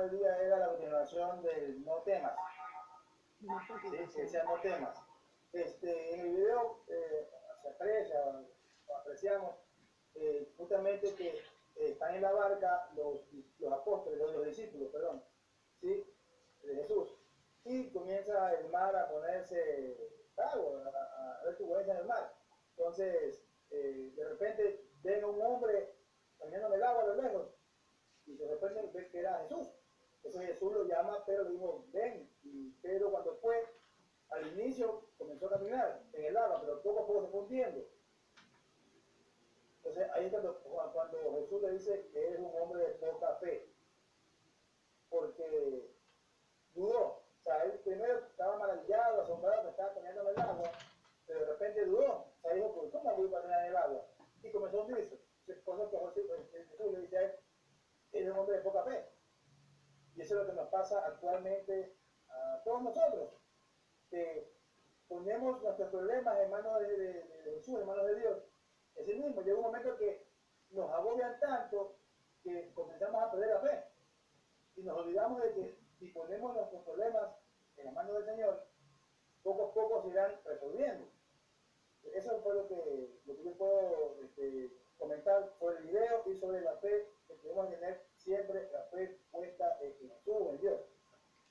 del día era la continuación del no temas. No, Sí, que decía no temas. En el video se aprecia, o apreciamos justamente que están en la barca los apóstoles, los discípulos, perdón, ¿sí? De Jesús. Y comienza el mar a ponerse agua, a ver turbulencia en el mar. Entonces, de repente ven a un hombre caminando en el agua a lo lejos y de repente ven que era Jesús. Entonces Jesús lo llama, pero le dijo, ven. Y Pedro cuando fue, al inicio comenzó a caminar en el agua, pero poco a poco se fue hundiendo. Entonces ahí es cuando Jesús le dice que eres un hombre de poca fe, porque dudó. O sea, él primero estaba maravillado, asombrado que estaba caminando en el agua, pero de repente dudó. O sea, dijo, pues, ¿cómo voy a caminar en el agua? Y comenzó a hundirse. Por eso que Jesús le dice a él, eres un hombre de poca fe. Y eso es lo que nos pasa actualmente a todos nosotros, que ponemos nuestros problemas en manos de Jesús, en manos de Dios. Es el mismo, llega un momento que nos agobian tanto que comenzamos a perder la fe. Y nos olvidamos de que si ponemos nuestros problemas en las manos del Señor, poco a poco se irán resolviendo. Eso fue lo que yo puedo comentar sobre el video y sobre la fe, que debemos tener siempre la fe puesta en Jesús, en Dios.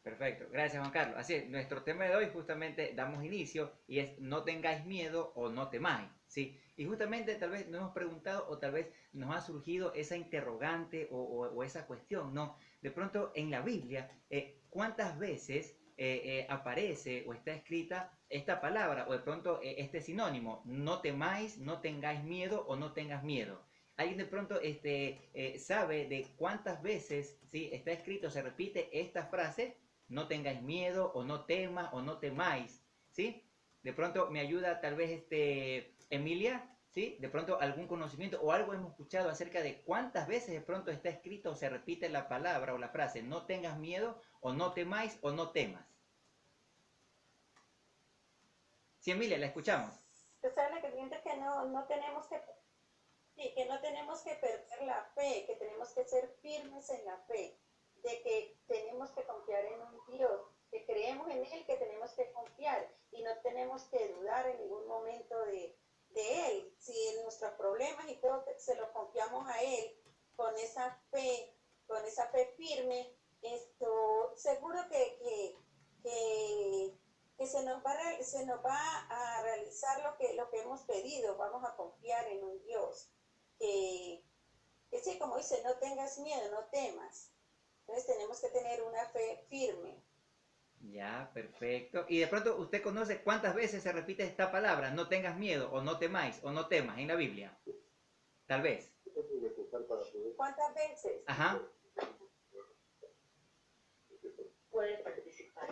Perfecto, gracias Juan Carlos. Así es, nuestro tema de hoy justamente damos inicio y es no tengáis miedo o no temáis, ¿sí? Y justamente tal vez nos hemos preguntado o tal vez nos ha surgido esa interrogante o esa cuestión, ¿no? De pronto en la Biblia, ¿cuántas veces aparece o está escrita esta palabra o de pronto este sinónimo? No temáis, no tengáis miedo o no tengas miedo. ¿Alguien de pronto sabe de cuántas veces, ¿sí?, está escrito, se repite esta frase? No tengáis miedo o no temas o no temáis, ¿sí? De pronto me ayuda tal vez Emilia, ¿sí? De pronto algún conocimiento o algo hemos escuchado acerca de cuántas veces de pronto está escrito o se repite la palabra o la frase no tengas miedo o no temáis o no temas. Sí, Emilia, la escuchamos. Usted sabe que no tenemos que, sí, que no tenemos que perder la fe, que tenemos que ser firmes en la fe, de que tenemos que confiar en un Dios, que creemos en Él, que tenemos que confiar y no tenemos que dudar en ningún momento de Él. Si en nuestros problemas y todo se lo confiamos a Él con esa fe firme, seguro que se nos va a realizar lo que hemos pedido. Vamos a confiar en un Dios que sí, como dice, no tengas miedo, no temas. Entonces tenemos que tener una fe firme. Ya, perfecto. Y de pronto usted conoce cuántas veces se repite esta palabra, no tengas miedo o no temáis o no temas en la Biblia. Tal vez. ¿Cuántas veces? Ajá. Puede participar.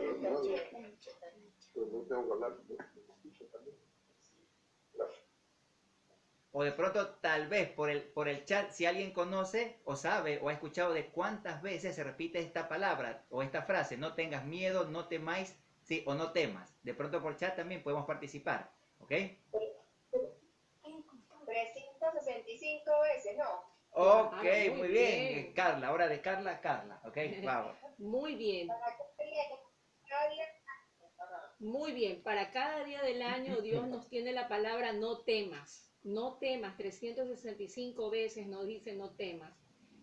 O de pronto tal vez por el chat, si alguien conoce o sabe o ha escuchado de cuántas veces se repite esta palabra o esta frase, no tengas miedo, no temáis, sí, o no temas. De pronto por chat también podemos participar, ¿ok? 365 veces, ¿no? Ok, Claro, muy bien. Carla, hora de Carla, ok, vamos. Muy bien. Muy bien, para cada día del año Dios nos tiene la palabra no temas, 365 veces nos dice no temas.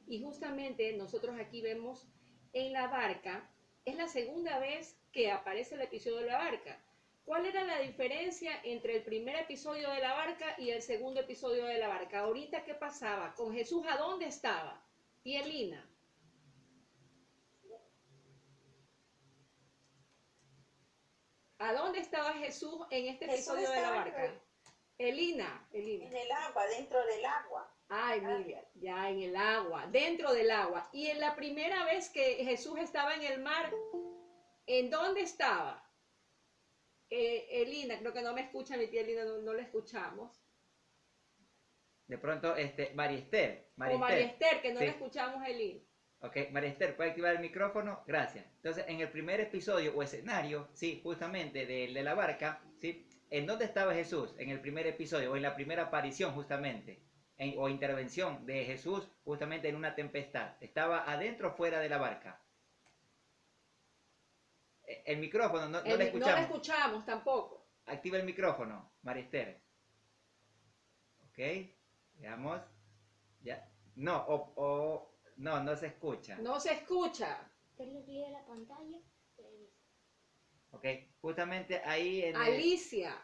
Y justamente nosotros aquí vemos en la barca, es la segunda vez que aparece el episodio de la barca. ¿Cuál era la diferencia entre el primer episodio de la barca y el segundo episodio de la barca? Ahorita, ¿qué pasaba? ¿Con Jesús a dónde estaba? Tielina. ¿A dónde estaba Jesús en este episodio de la barca? Elina. En el agua, dentro del agua. Ay, Emilia, ya en el agua, dentro del agua. Y en la primera vez que Jesús estaba en el mar, ¿en dónde estaba? Elina, creo que no me escucha mi tía Elina, no la escuchamos. De pronto, María Esther. O María Esther, que no sí. la escuchamos, Elina. Ok, María Esther, ¿puede activar el micrófono? Gracias. Entonces, en el primer episodio o escenario, sí, justamente de la barca, ¿sí? ¿En dónde estaba Jesús? En el primer episodio o en la primera aparición, justamente, o intervención de Jesús, justamente en una tempestad. ¿Estaba adentro o fuera de la barca? El micrófono, no le No la escuchamos. escuchamos tampoco. Activa el micrófono, María Esther. Ok, veamos. Ya. No, no se escucha. No se escucha. Darle clic a la pantalla. Ok, justamente ahí en Alicia,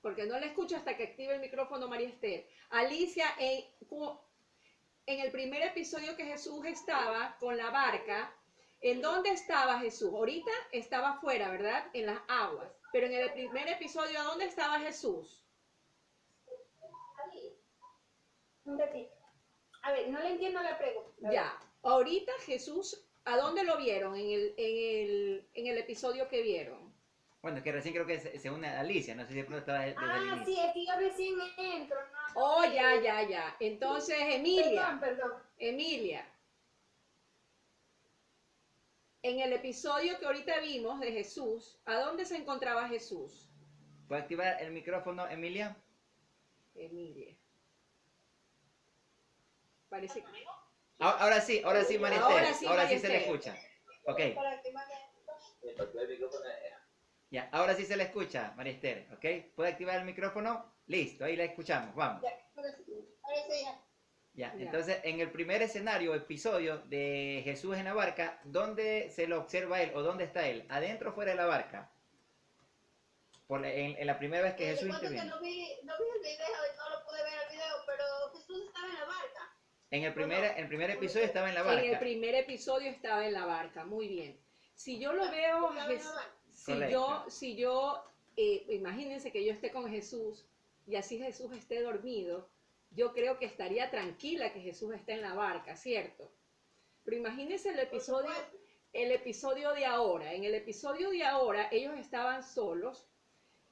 porque no la escucho hasta que active el micrófono María Esther. Alicia, en el primer episodio que Jesús estaba con la barca, ¿en dónde estaba Jesús? Ahorita estaba afuera, ¿verdad? En las aguas. Pero en el primer episodio, ¿dónde estaba Jesús? Un ratito. A ver, no le entiendo la pregunta. Ya. Ahorita Jesús, ¿a dónde lo vieron en el episodio que vieron? bueno, que recién creo que se une a Alicia, no sé si de pronto estaba desde el Ah, inicio. sí, es que yo recién entro. No, Oh, ya. Entonces, Emilia. Perdón. Emilia, en el episodio que ahorita vimos de Jesús, ¿a dónde se encontraba Jesús? ¿Puede activar el micrófono, Emilia? Emilia. Parece que... Ahora sí, María Esther. Ahora sí, Ahora María sí se le Esther. escucha. Ok, ya, ahora sí se le escucha, María Esther. Ok, ¿puede activar el micrófono? Listo, ahí la escuchamos, vamos. Ahora sí, ya. Ya, Ya. entonces en el primer escenario, episodio de Jesús en la barca, ¿dónde se lo observa él o dónde está él? ¿Adentro o fuera de la barca? En la primera vez que Jesús Recuerdo que interviene. no vi el video y no lo pude ver el video, pero Jesús estaba en la barca. En el primer episodio estaba en la En el barca. primer episodio estaba en la barca, muy bien. Si yo lo veo, Estaba en la barca. imagínense que yo esté con Jesús y así Jesús esté dormido, yo creo que estaría tranquila que Jesús esté en la barca, ¿cierto? Pero imagínense el episodio de ahora. En el episodio de ahora ellos estaban solos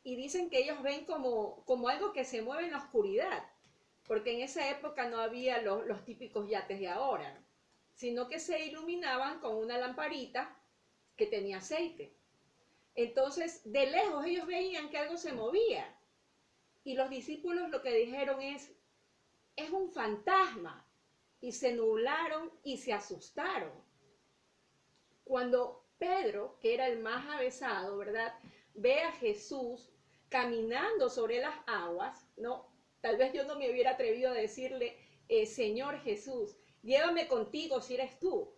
y dicen que ellos ven como algo que se mueve en la oscuridad, porque en esa época no había los típicos yates de ahora, sino que se iluminaban con una lamparita que tenía aceite. Entonces, de lejos ellos veían que algo se movía. Y los discípulos lo que dijeron es un fantasma. Y se nublaron y se asustaron. Cuando Pedro, que era el más avesado, ¿verdad?, ve a Jesús caminando sobre las aguas, ¿no? Tal vez yo no me hubiera atrevido a decirle, Señor Jesús, llévame contigo si eres tú.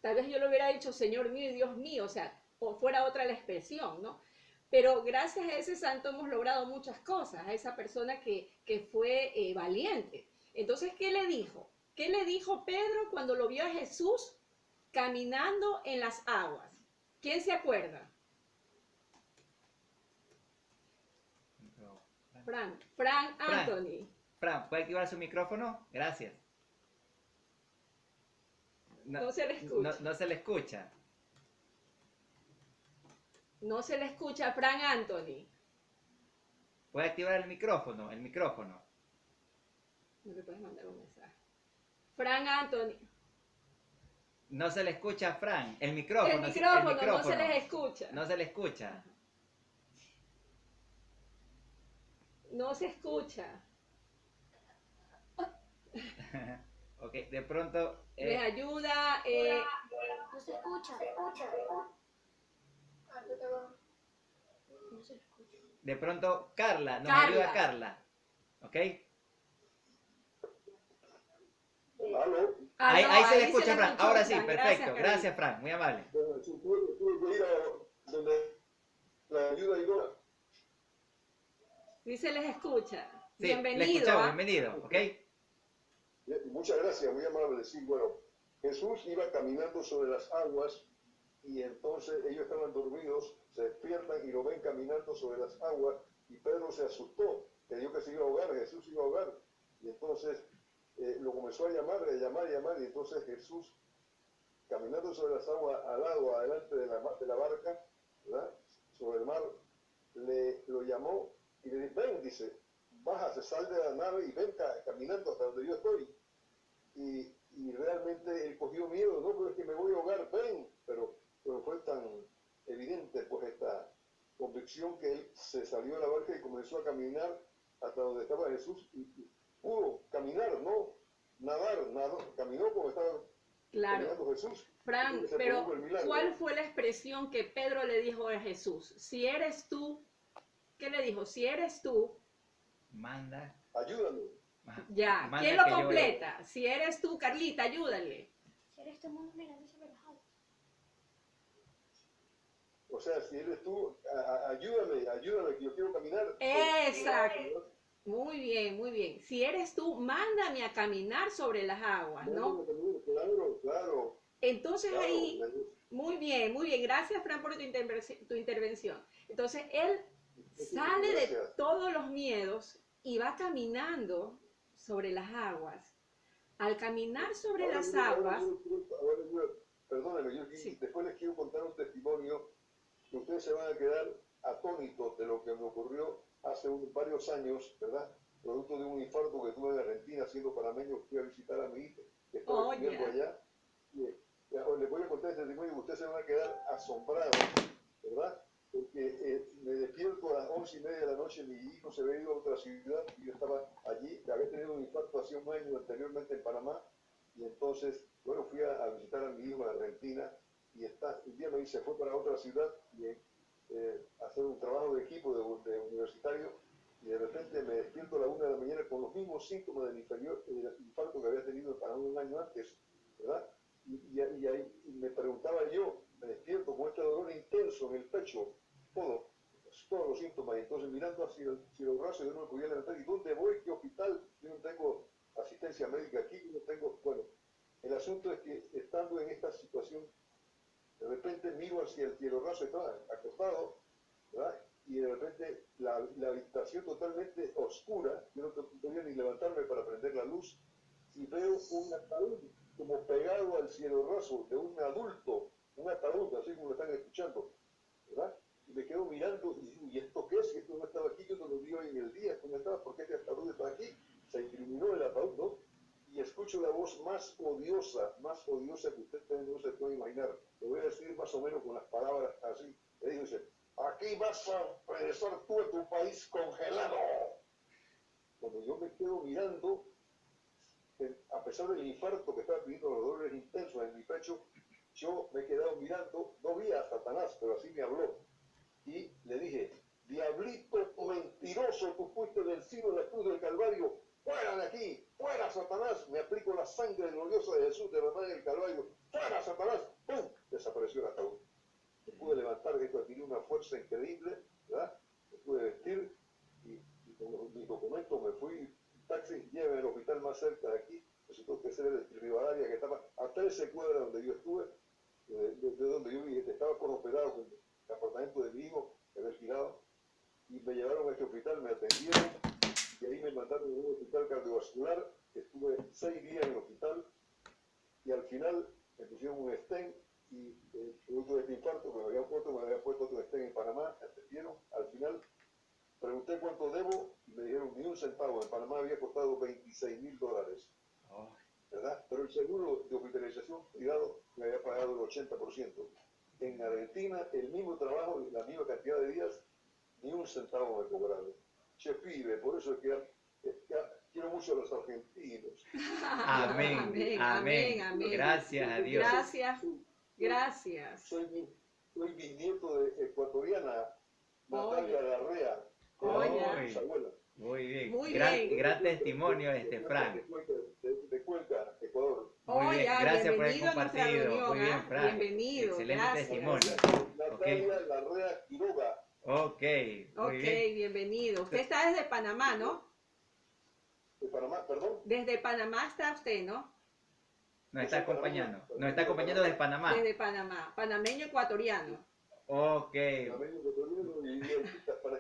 Tal vez yo le hubiera dicho, Señor mío y Dios mío, o sea, o fuera otra la expresión, ¿no? Pero gracias a ese santo hemos logrado muchas cosas, a esa persona que fue valiente. Entonces, ¿qué le dijo? ¿Qué le dijo Pedro cuando lo vio a Jesús caminando en las aguas? ¿Quién se acuerda? Frank Anthony. Fran, ¿puede activar su micrófono? Gracias. No se le escucha. No se le escucha. No se le escucha a Frank Anthony. ¿Puede activar el micrófono? El micrófono. No le puedes mandar un mensaje. Frank Anthony. No se le escucha a Fran. El micrófono. El sí, micrófono, no se les escucha. No se le escucha. No se escucha. Ok, de pronto. Les ayuda. No se escucha. No se escucha. De pronto, Carla. Nos Carla. ayuda Carla. ¿Ok? ¿Aló? Ahí se le ahí escucha, Fran. escuchó, Ahora sí, Fran. perfecto. Carlita. Gracias, Fran. Muy amable. Bueno, sí, tuve que ir a donde la ayuda idónea. Sí se les escucha. Sí, Bienvenido. le escuchamos. ¿ah? Bienvenido. ¿Ok? Muchas gracias, muy amable. Sí, bueno, Jesús iba caminando sobre las aguas y entonces ellos estaban dormidos, se despiertan y lo ven caminando sobre las aguas y Pedro se asustó, creyó que se iba a ahogar, Jesús se iba a ahogar y entonces lo comenzó a llamar y entonces Jesús caminando sobre las aguas al lado, adelante de la barca, ¿verdad?, sobre el mar, lo llamó y le dijo, ven, dice, bájate, sal de la nave y ven caminando hasta donde yo estoy. Y realmente él cogió miedo, no, pero es que me voy a ahogar, ven. Pero fue tan evidente pues esta convicción que él se salió de la barca y comenzó a caminar hasta donde estaba Jesús y pudo caminar, no nadar, caminó como estaba Claro. caminando Jesús. Fran, Se pero produjo el milagro. ¿cuál fue la expresión que Pedro le dijo a Jesús? Si eres tú, ¿qué le dijo? Si eres tú, Manda. Ayúdame. ya. Manda ¿Quién lo que yo- completa? Si eres tú, Carlita, ayúdale. Si eres tu mundo mirando sobre las aguas. O sea, si eres tú, ayúdame, que yo quiero caminar. Exacto. Muy bien, muy bien. Si eres tú, mándame a caminar sobre las aguas, ¿no? Claro, claro. Entonces claro. ahí, muy bien, muy bien. Gracias, Fran, por tu intervención. Entonces él sale de Gracias. todos los miedos y va caminando sobre las aguas. Al caminar sobre Ahora las yo- ahora aguas, perdóname, yo Sí. después les quiero contar un testimonio que ustedes se van a quedar atónitos de lo que me ocurrió hace varios años, ¿verdad? Producto de un infarto que tuve en Argentina, siendo panameño, fui a visitar a mi hija, que estaba Oh, estudiando ya. allá. Y, les voy a contar este testimonio que ustedes se van a quedar asombrados, ¿verdad? Porque me despierto a las 11:30 de la noche, mi hijo se había ido a otra ciudad y yo estaba allí, había tenido un infarto hace un año anteriormente en Panamá, y entonces, bueno, fui a visitar a mi hijo en Argentina, y un día me dice, fue para otra ciudad y hacer un trabajo de equipo de universitario, y de repente me despierto a la 1 de la mañana con los mismos síntomas del infarto que había tenido en Panamá un año antes, ¿verdad? Y ahí me preguntaba yo, me despierto con este dolor intenso en el pecho, todos los síntomas, y entonces mirando hacia el cielo raso, yo no me podía levantar. ¿Y dónde voy? ¿Qué hospital? Yo no tengo asistencia médica aquí, yo no tengo. Bueno, el asunto es que estando en esta situación, de repente miro hacia el cielo raso, estaba acostado, ¿verdad? Y de repente la habitación totalmente oscura, yo no podía ni levantarme para prender la luz, y veo un ataúd como pegado al cielo raso de un adulto, un ataúd, así como lo están escuchando, ¿verdad? Y me quedo mirando y digo, ¿y esto qué es? Si esto no estaba aquí, yo no lo vi hoy en el día, esto no estaba, ¿por qué este ataúd está aquí? Se iluminó el ataúd, ¿no? Y escucho la voz más odiosa que usted no se puede imaginar. Lo voy a decir más o menos con las palabras así. Le dice, aquí vas a regresar tú a tu país congelado. Cuando yo me quedo mirando, a pesar del infarto que estaba teniendo, los dolores intensos en mi pecho, yo me he quedado mirando, no vi a Satanás, pero así me habló. Y le dije, diablito mentiroso, tú fuiste vencido en la cruz del Calvario, fuera de aquí, fuera Satanás, me aplico la sangre gloriosa de Jesús derramada en el Calvario, fuera Satanás, ¡pum! Desapareció el ataúd. Me pude levantar, esto adquirió una fuerza increíble, ¿verdad? Me pude vestir y con mis documentos me fui, taxi, lléveme al hospital más cerca de aquí, resultó que ser el Rivadavia, que estaba a 13 cuadras donde yo estuve, de donde yo estaba hospedado con el apartamento de mi hijo, que había alquilado, y me llevaron a este hospital, me atendieron, y ahí me mandaron a un hospital cardiovascular, estuve 6 días en el hospital, y al final me pusieron un stent, y producto de este infarto, me habían puesto otro stent en Panamá, me atendieron, al final pregunté cuánto debo, y me dijeron ni un centavo, en Panamá había costado $26,000, ¿verdad? Pero el seguro de hospitalización privado me había pagado el 80%. En Argentina, el mismo trabajo, la misma cantidad de días, ni un centavo me cobraron. Che pibe, por eso es que quiero mucho a los argentinos. Amén, amén. Gracias a Dios. Gracias. Soy bisnieto de ecuatoriana, Natalia Larrea, que era mis abuelas. Muy bien. Muy gran, bien. gran testimonio Frank. De Cuenca, Ecuador. Muy bien, gracias por haber bienvenido a nuestra compartido. reunión, Muy bien, ¿ah? Frank. Bienvenido, Excelente gracias. testimonio. Natalia Larrea Quiroga. Ok, muy bien. Bienvenido. Usted está desde Panamá, ¿no? De Panamá, perdón. Desde Panamá está usted, ¿no? Nos está acompañando desde Panamá. Desde Panamá, panameño ecuatoriano. Ok.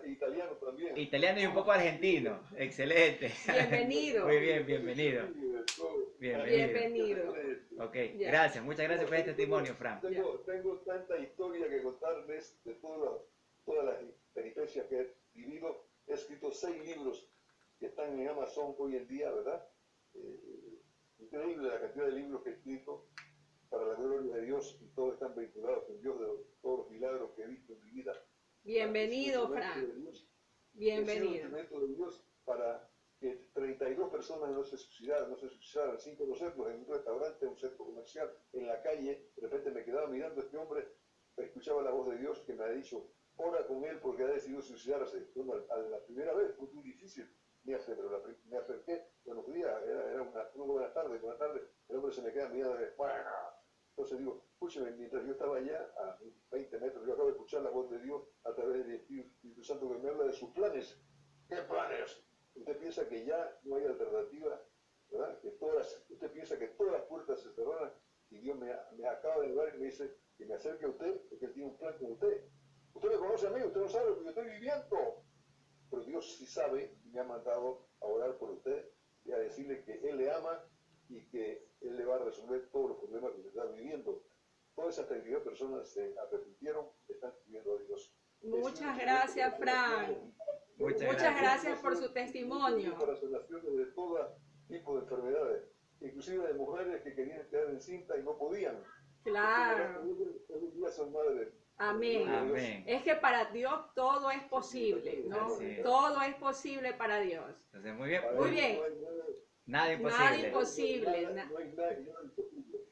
Italiano también. Italiano y un poco argentino. Excelente. Bienvenido. Muy bien, bienvenido. Bienvenido. Ok, Ya. gracias, muchas gracias por este testimonio, Frank. Tengo tanta historia que contarles de todas las peripecias que he vivido. He escrito 6 libros que están en Amazon hoy en día, ¿verdad? Increíble la cantidad de libros que he escrito para la gloria de Dios, y todos están vinculados con Dios, de todos los milagros que he visto en mi vida. Bienvenido, Frank. Bienvenido. He sido Bienvenido. instrumento de Dios para que 32 personas personas no se suicidaran sin conocerlos en un restaurante, en un centro comercial, en la calle. De repente me quedaba mirando a este hombre, escuchaba la voz de Dios que me ha dicho, ora con él porque ha decidido suicidarse. Bueno, a la primera vez fue muy difícil, me acerqué, buenos días, era una buena tarde, el hombre se me queda mirando, bueno. Entonces digo, escúcheme, mientras yo estaba allá, a 20 metros, yo acabo de escuchar la voz de Dios a través del Espíritu Santo que me habla de sus planes. ¿Qué planes? Usted piensa que ya no hay alternativa, ¿verdad? Usted piensa que todas las puertas se cerraron y Dios me acaba de ver y me dice que me acerque a usted porque Él tiene un plan con usted. Usted me conoce a mí, usted no sabe lo que yo estoy viviendo. Pero Dios sí sabe y me ha mandado a orar por usted y a decirle que Él le ama y que Él le va a resolver todos los problemas que usted está viviendo. Todas esas 32 personas se arrepintieron, están pidiendo a Dios. Muchas gracias, Frank. Muchas gracias por su testimonio. Para sanaciones de todo tipo de enfermedades, inclusive de mujeres que querían quedar encinta y no podían. Claro. Hoy día son madres. Amén. Amén. Es que para Dios todo es posible, ¿no? Así es. Todo es posible para Dios. Entonces, muy bien. Muy bien. Nada imposible. Nada imposible. No hay nada imposible.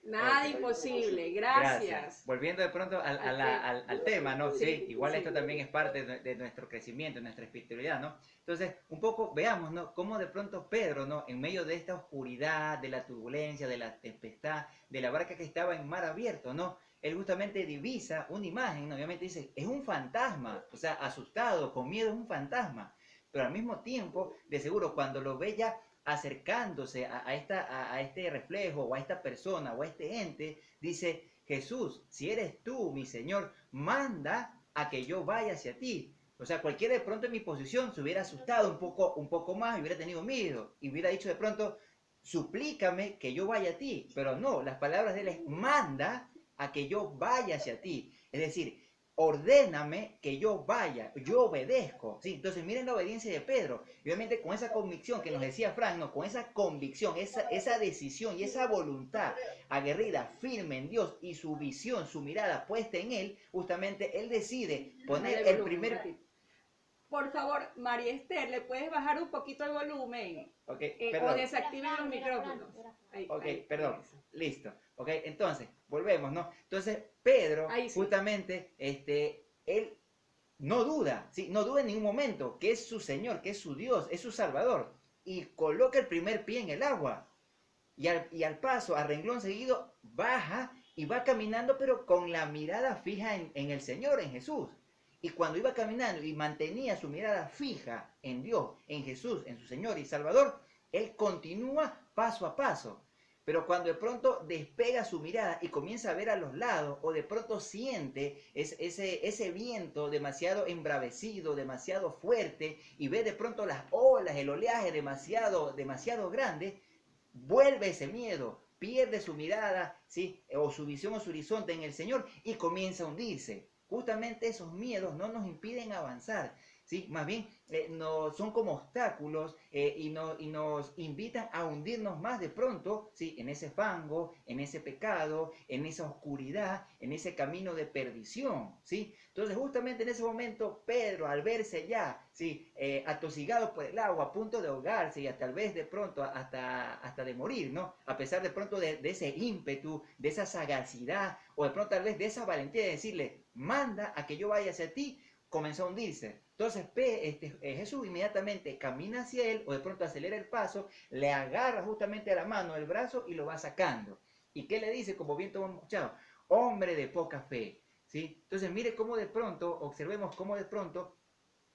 Nada imposible. Gracias. Volviendo de pronto al tema, ¿no? Sí, igual esto también es parte de nuestro crecimiento, de nuestra espiritualidad, ¿no? Entonces, un poco veamos, ¿no? Cómo de pronto Pedro, ¿no? En medio de esta oscuridad, de la turbulencia, de la tempestad, de la barca que estaba en mar abierto, ¿no? Él justamente divisa una imagen, ¿no? Obviamente dice, es un fantasma, o sea, asustado, con miedo, es un fantasma. Pero al mismo tiempo, de seguro, cuando lo ve ya acercándose a este reflejo, o a esta persona, o a este ente, dice, Jesús, si eres tú, mi Señor, manda a que yo vaya hacia ti. O sea, cualquiera de pronto en mi posición se hubiera asustado un poco más y hubiera tenido miedo. Y hubiera dicho de pronto, suplícame que yo vaya a ti. Pero no, las palabras de él es, manda a que yo vaya hacia ti. Es decir, ordéname que yo vaya, yo obedezco. ¿Sí? Entonces miren la obediencia de Pedro. Y obviamente con esa convicción que nos decía Frank, ¿no? Con esa convicción, esa decisión y esa voluntad aguerrida, firme en Dios y su visión, su mirada puesta en Él, justamente Él decide poner el primer... Por favor, María Esther, ¿le puedes bajar un poquito el volumen? Ok, O perdón. desactiven los micrófonos. Ahí, Ok, ahí, perdón. eso. Listo. Ok, entonces, volvemos, ¿no? Entonces, Pedro, Ahí sí. justamente, él no duda, ¿sí? No duda en ningún momento que es su Señor, que es su Dios, es su Salvador. Y coloca el primer pie en el agua. Y al paso, a renglón seguido, baja y va caminando, pero con la mirada fija en el Señor, en Jesús. Y cuando iba caminando y mantenía su mirada fija en Dios, en Jesús, en su Señor y Salvador, él continúa paso a paso. Pero cuando de pronto despega su mirada y comienza a ver a los lados, o de pronto siente ese viento demasiado embravecido, demasiado fuerte, y ve de pronto las olas, el oleaje demasiado grande, vuelve ese miedo, pierde su mirada, ¿sí? O su visión o su horizonte en el Señor y comienza a hundirse. Justamente esos miedos no nos impiden avanzar, ¿sí? Más bien son como obstáculos y nos invitan a hundirnos más de pronto, ¿sí? En ese fango, en ese pecado, en esa oscuridad, en ese camino de perdición, ¿sí? Entonces justamente en ese momento Pedro, al verse ya, ¿sí? Atosigado por el agua, a punto de ahogarse y tal vez de pronto hasta de morir, ¿no? A pesar de pronto de ese ímpetu, de esa sagacidad o de pronto tal vez de esa valentía de decirle, manda a que yo vaya hacia ti, comenzó a hundirse. Entonces Jesús inmediatamente camina hacia él o de pronto acelera el paso, le agarra justamente la mano, el brazo y lo va sacando. ¿Y qué le dice? Como bien todos hemos escuchado, hombre de poca fe, ¿sí? Entonces mire cómo de pronto, observemos cómo de pronto,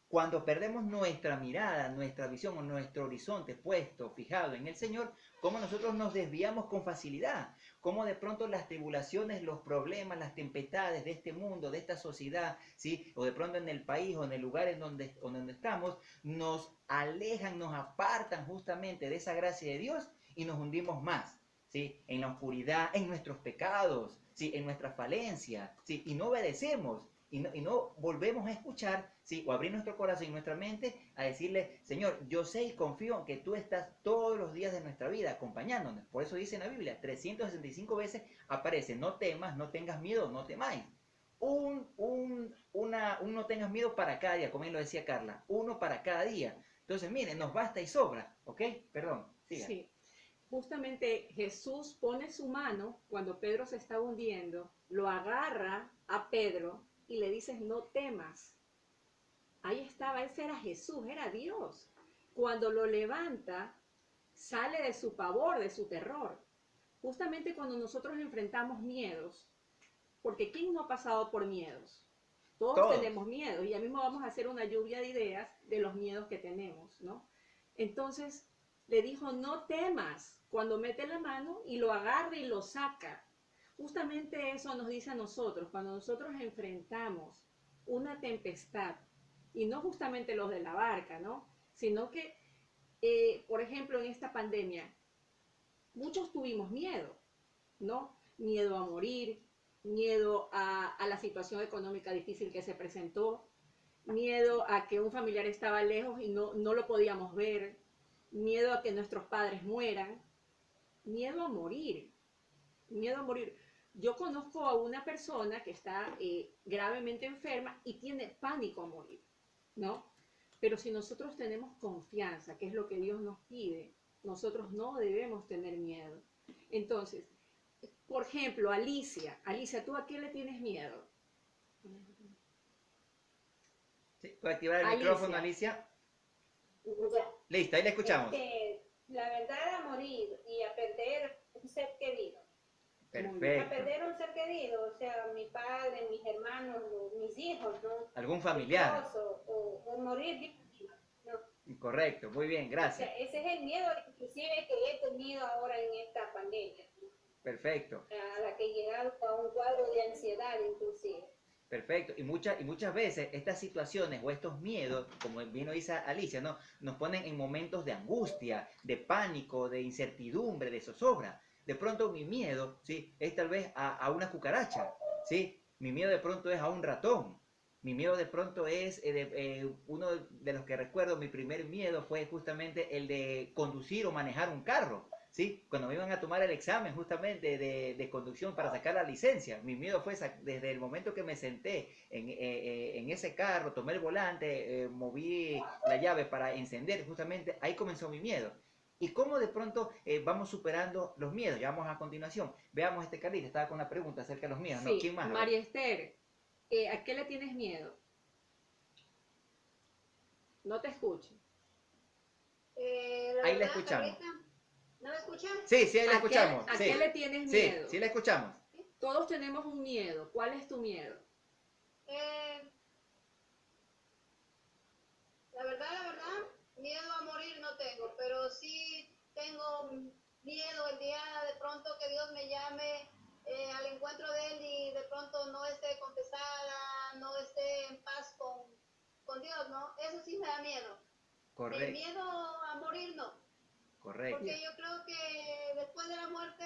cuando perdemos nuestra mirada, nuestra visión o nuestro horizonte puesto, fijado en el Señor, cómo nosotros nos desviamos con facilidad, cómo de pronto las tribulaciones, los problemas, las tempestades de este mundo, de esta sociedad, ¿sí? O de pronto en el país o en el lugar en donde estamos, nos alejan, nos apartan justamente de esa gracia de Dios y nos hundimos más, ¿sí? En la oscuridad, en nuestros pecados, ¿sí? En nuestra falencia, ¿sí? Y no obedecemos. Y no volvemos a escuchar, ¿sí? O abrir nuestro corazón y nuestra mente a decirle, Señor, yo sé y confío en que tú estás todos los días de nuestra vida acompañándonos. Por eso dice en la Biblia, 365 veces aparece, no temas, no tengas miedo, no temáis. Un no tengas miedo para cada día, como él lo decía Carla, uno para cada día. Entonces, miren, nos basta y sobra, ¿ok? Perdón. Siga. Sí. Justamente Jesús pone su mano cuando Pedro se está hundiendo, lo agarra a Pedro y le dice, no temas. Ahí estaba, ese era Jesús, era Dios. Cuando lo levanta, sale de su pavor, de su terror. Justamente cuando nosotros enfrentamos miedos, porque ¿quién no ha pasado por miedos? Todos tenemos miedos y ya mismo vamos a hacer una lluvia de ideas de los miedos que tenemos, ¿no? Entonces le dijo, no temas, cuando mete la mano y lo agarra y lo saca. Justamente eso nos dice a nosotros, cuando nosotros enfrentamos una tempestad, y no justamente los de la barca, ¿no? Sino que, por ejemplo, en esta pandemia, muchos tuvimos miedo, ¿no? Miedo a morir, miedo a la situación económica difícil que se presentó, miedo a que un familiar estaba lejos y no lo podíamos ver, miedo a que nuestros padres mueran, miedo a morir, miedo a morir. Yo conozco a una persona que está gravemente enferma y tiene pánico a morir, ¿no? Pero si nosotros tenemos confianza, que es lo que Dios nos pide, nosotros no debemos tener miedo. Entonces, por ejemplo, Alicia, ¿tú a qué le tienes miedo? Sí, ¿puede activar el Alicia. micrófono, Alicia? Ya. Listo, ahí le escuchamos. La verdad, a morir y a perder un ser querido. A Perfecto. perder un ser querido, o sea, mi padre, mis hermanos, mis hijos, ¿no? ¿Algún Mi familiar? esposo, o morir, ¿no? Correcto, muy bien, O gracias. sea, ese es el miedo inclusive que he tenido ahora en esta pandemia, ¿no? Perfecto. A la que he llegado a un cuadro de ansiedad inclusive. Perfecto. Y muchas veces estas situaciones o estos miedos, como bien lo dice Alicia, ¿no? Nos ponen en momentos de angustia, de pánico, de incertidumbre, de zozobra. De pronto mi miedo, ¿sí? Es tal vez a una cucaracha, ¿sí? Mi miedo de pronto es a un ratón. Mi miedo de pronto es, uno de los que recuerdo, mi primer miedo fue justamente el de conducir o manejar un carro. ¿Sí? Cuando me iban a tomar el examen justamente de conducción para sacar la licencia, mi miedo fue desde el momento que me senté en ese carro, tomé el volante, moví la llave para encender, justamente ahí comenzó mi miedo. Y cómo de pronto vamos superando los miedos. Ya vamos a continuación. Veamos Carlita, estaba con una pregunta acerca de los miedos, ¿no? Sí, ¿Quién más? María Esther, ¿a qué le tienes miedo? No te escucho. Ahí la escuchamos. Carlita, ¿no me escuchan? Sí, sí, ahí la ¿A escuchamos. qué Sí. le tienes Sí, miedo? sí la escuchamos. Todos tenemos un miedo. ¿Cuál es tu miedo? La verdad, miedo a morir no tengo, pero sí tengo miedo el día de pronto que Dios me llame al encuentro de Él y de pronto no esté confesada, no esté en paz con Dios, ¿no? Eso sí me da miedo. Correcto. El miedo a morir no, Correcto. porque yo creo que después de la muerte,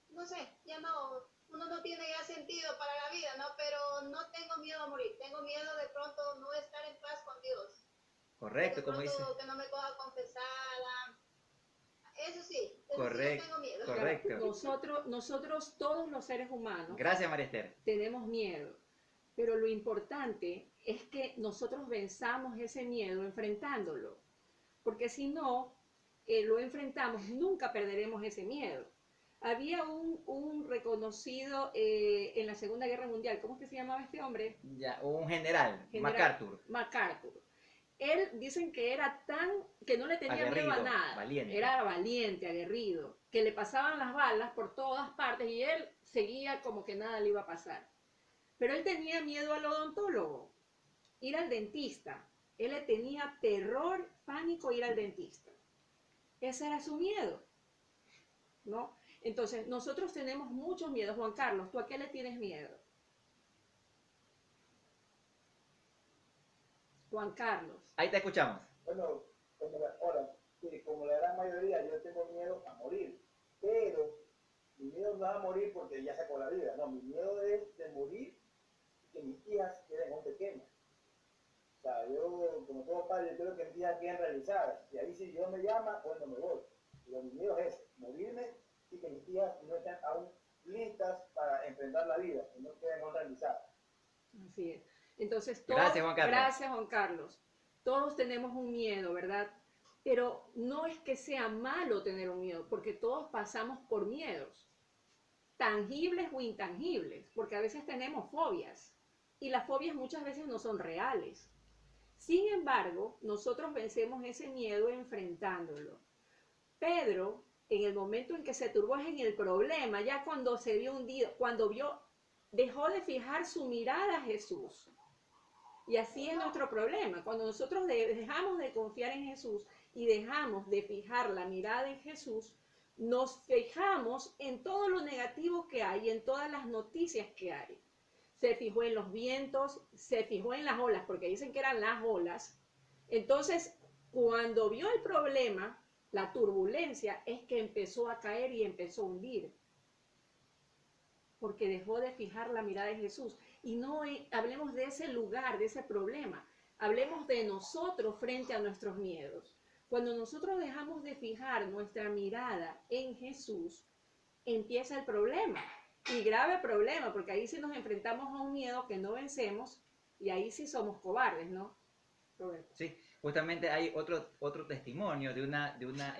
no sé, ya no, uno no tiene ya sentido para la vida, ¿no? Pero no tengo miedo a morir, tengo miedo de pronto no estar en paz con Dios. Correcto, De como pronto dice. que no me coja confesada. Eso sí Correcto, yo tengo miedo. correcto. Nosotros, todos los seres humanos, Gracias, María Esther. tenemos miedo. Pero lo importante es que nosotros venzamos ese miedo enfrentándolo. Porque si no lo enfrentamos, nunca perderemos ese miedo. Había un reconocido en la Segunda Guerra Mundial, ¿cómo es que se llamaba este hombre? Ya, un general, MacArthur. MacArthur. Él dicen que era que no le tenía miedo a Aguerrido, nada. valiente. Era valiente, aguerrido, que le pasaban las balas por todas partes y él seguía como que nada le iba a pasar. Pero él tenía miedo al odontólogo, ir al dentista. Él le tenía terror, pánico ir al dentista. Ese era su miedo, ¿no? Entonces, nosotros tenemos muchos miedos. Juan Carlos, ¿tú a qué le tienes miedo? Juan Carlos. Ahí te escuchamos. Bueno, como la gran mayoría, yo tengo miedo a morir, pero mi miedo no es a morir porque ya sacó la vida, no, mi miedo es de morir y que mis hijas queden aún pequeñas. O sea, yo, como todo padre, yo quiero que mis hijas queden realizadas, y ahí si Dios me llama, bueno, me voy. Pero mi miedo es ese, morirme y que mis hijas no estén aún listas para enfrentar la vida, y no queden aún realizadas. Así es. Entonces, Gracias, Juan Carlos. Gracias, Juan Carlos. Todos tenemos un miedo, ¿verdad? Pero no es que sea malo tener un miedo, porque todos pasamos por miedos, tangibles o intangibles, porque a veces tenemos fobias y las fobias muchas veces no son reales. Sin embargo, nosotros vencemos ese miedo enfrentándolo. Pedro, en el momento en que se turbó en el problema, ya cuando se vio hundido, cuando vio, dejó de fijar su mirada a Jesús. Y así es nuestro problema. Cuando nosotros dejamos de confiar en Jesús y dejamos de fijar la mirada en Jesús, nos fijamos en todo lo negativo que hay, en todas las noticias que hay. Se fijó en los vientos, se fijó en las olas, porque dicen que eran las olas. Entonces, cuando vio el problema, la turbulencia, es que empezó a caer y empezó a hundir. Porque dejó de fijar la mirada en Jesús. Y no hablemos de ese lugar, de ese problema. Hablemos de nosotros frente a nuestros miedos. Cuando nosotros dejamos de fijar nuestra mirada en Jesús, empieza el problema. Y grave problema, porque ahí sí nos enfrentamos a un miedo que no vencemos y ahí sí somos cobardes, ¿no, Roberto? Sí, justamente hay otro testimonio de una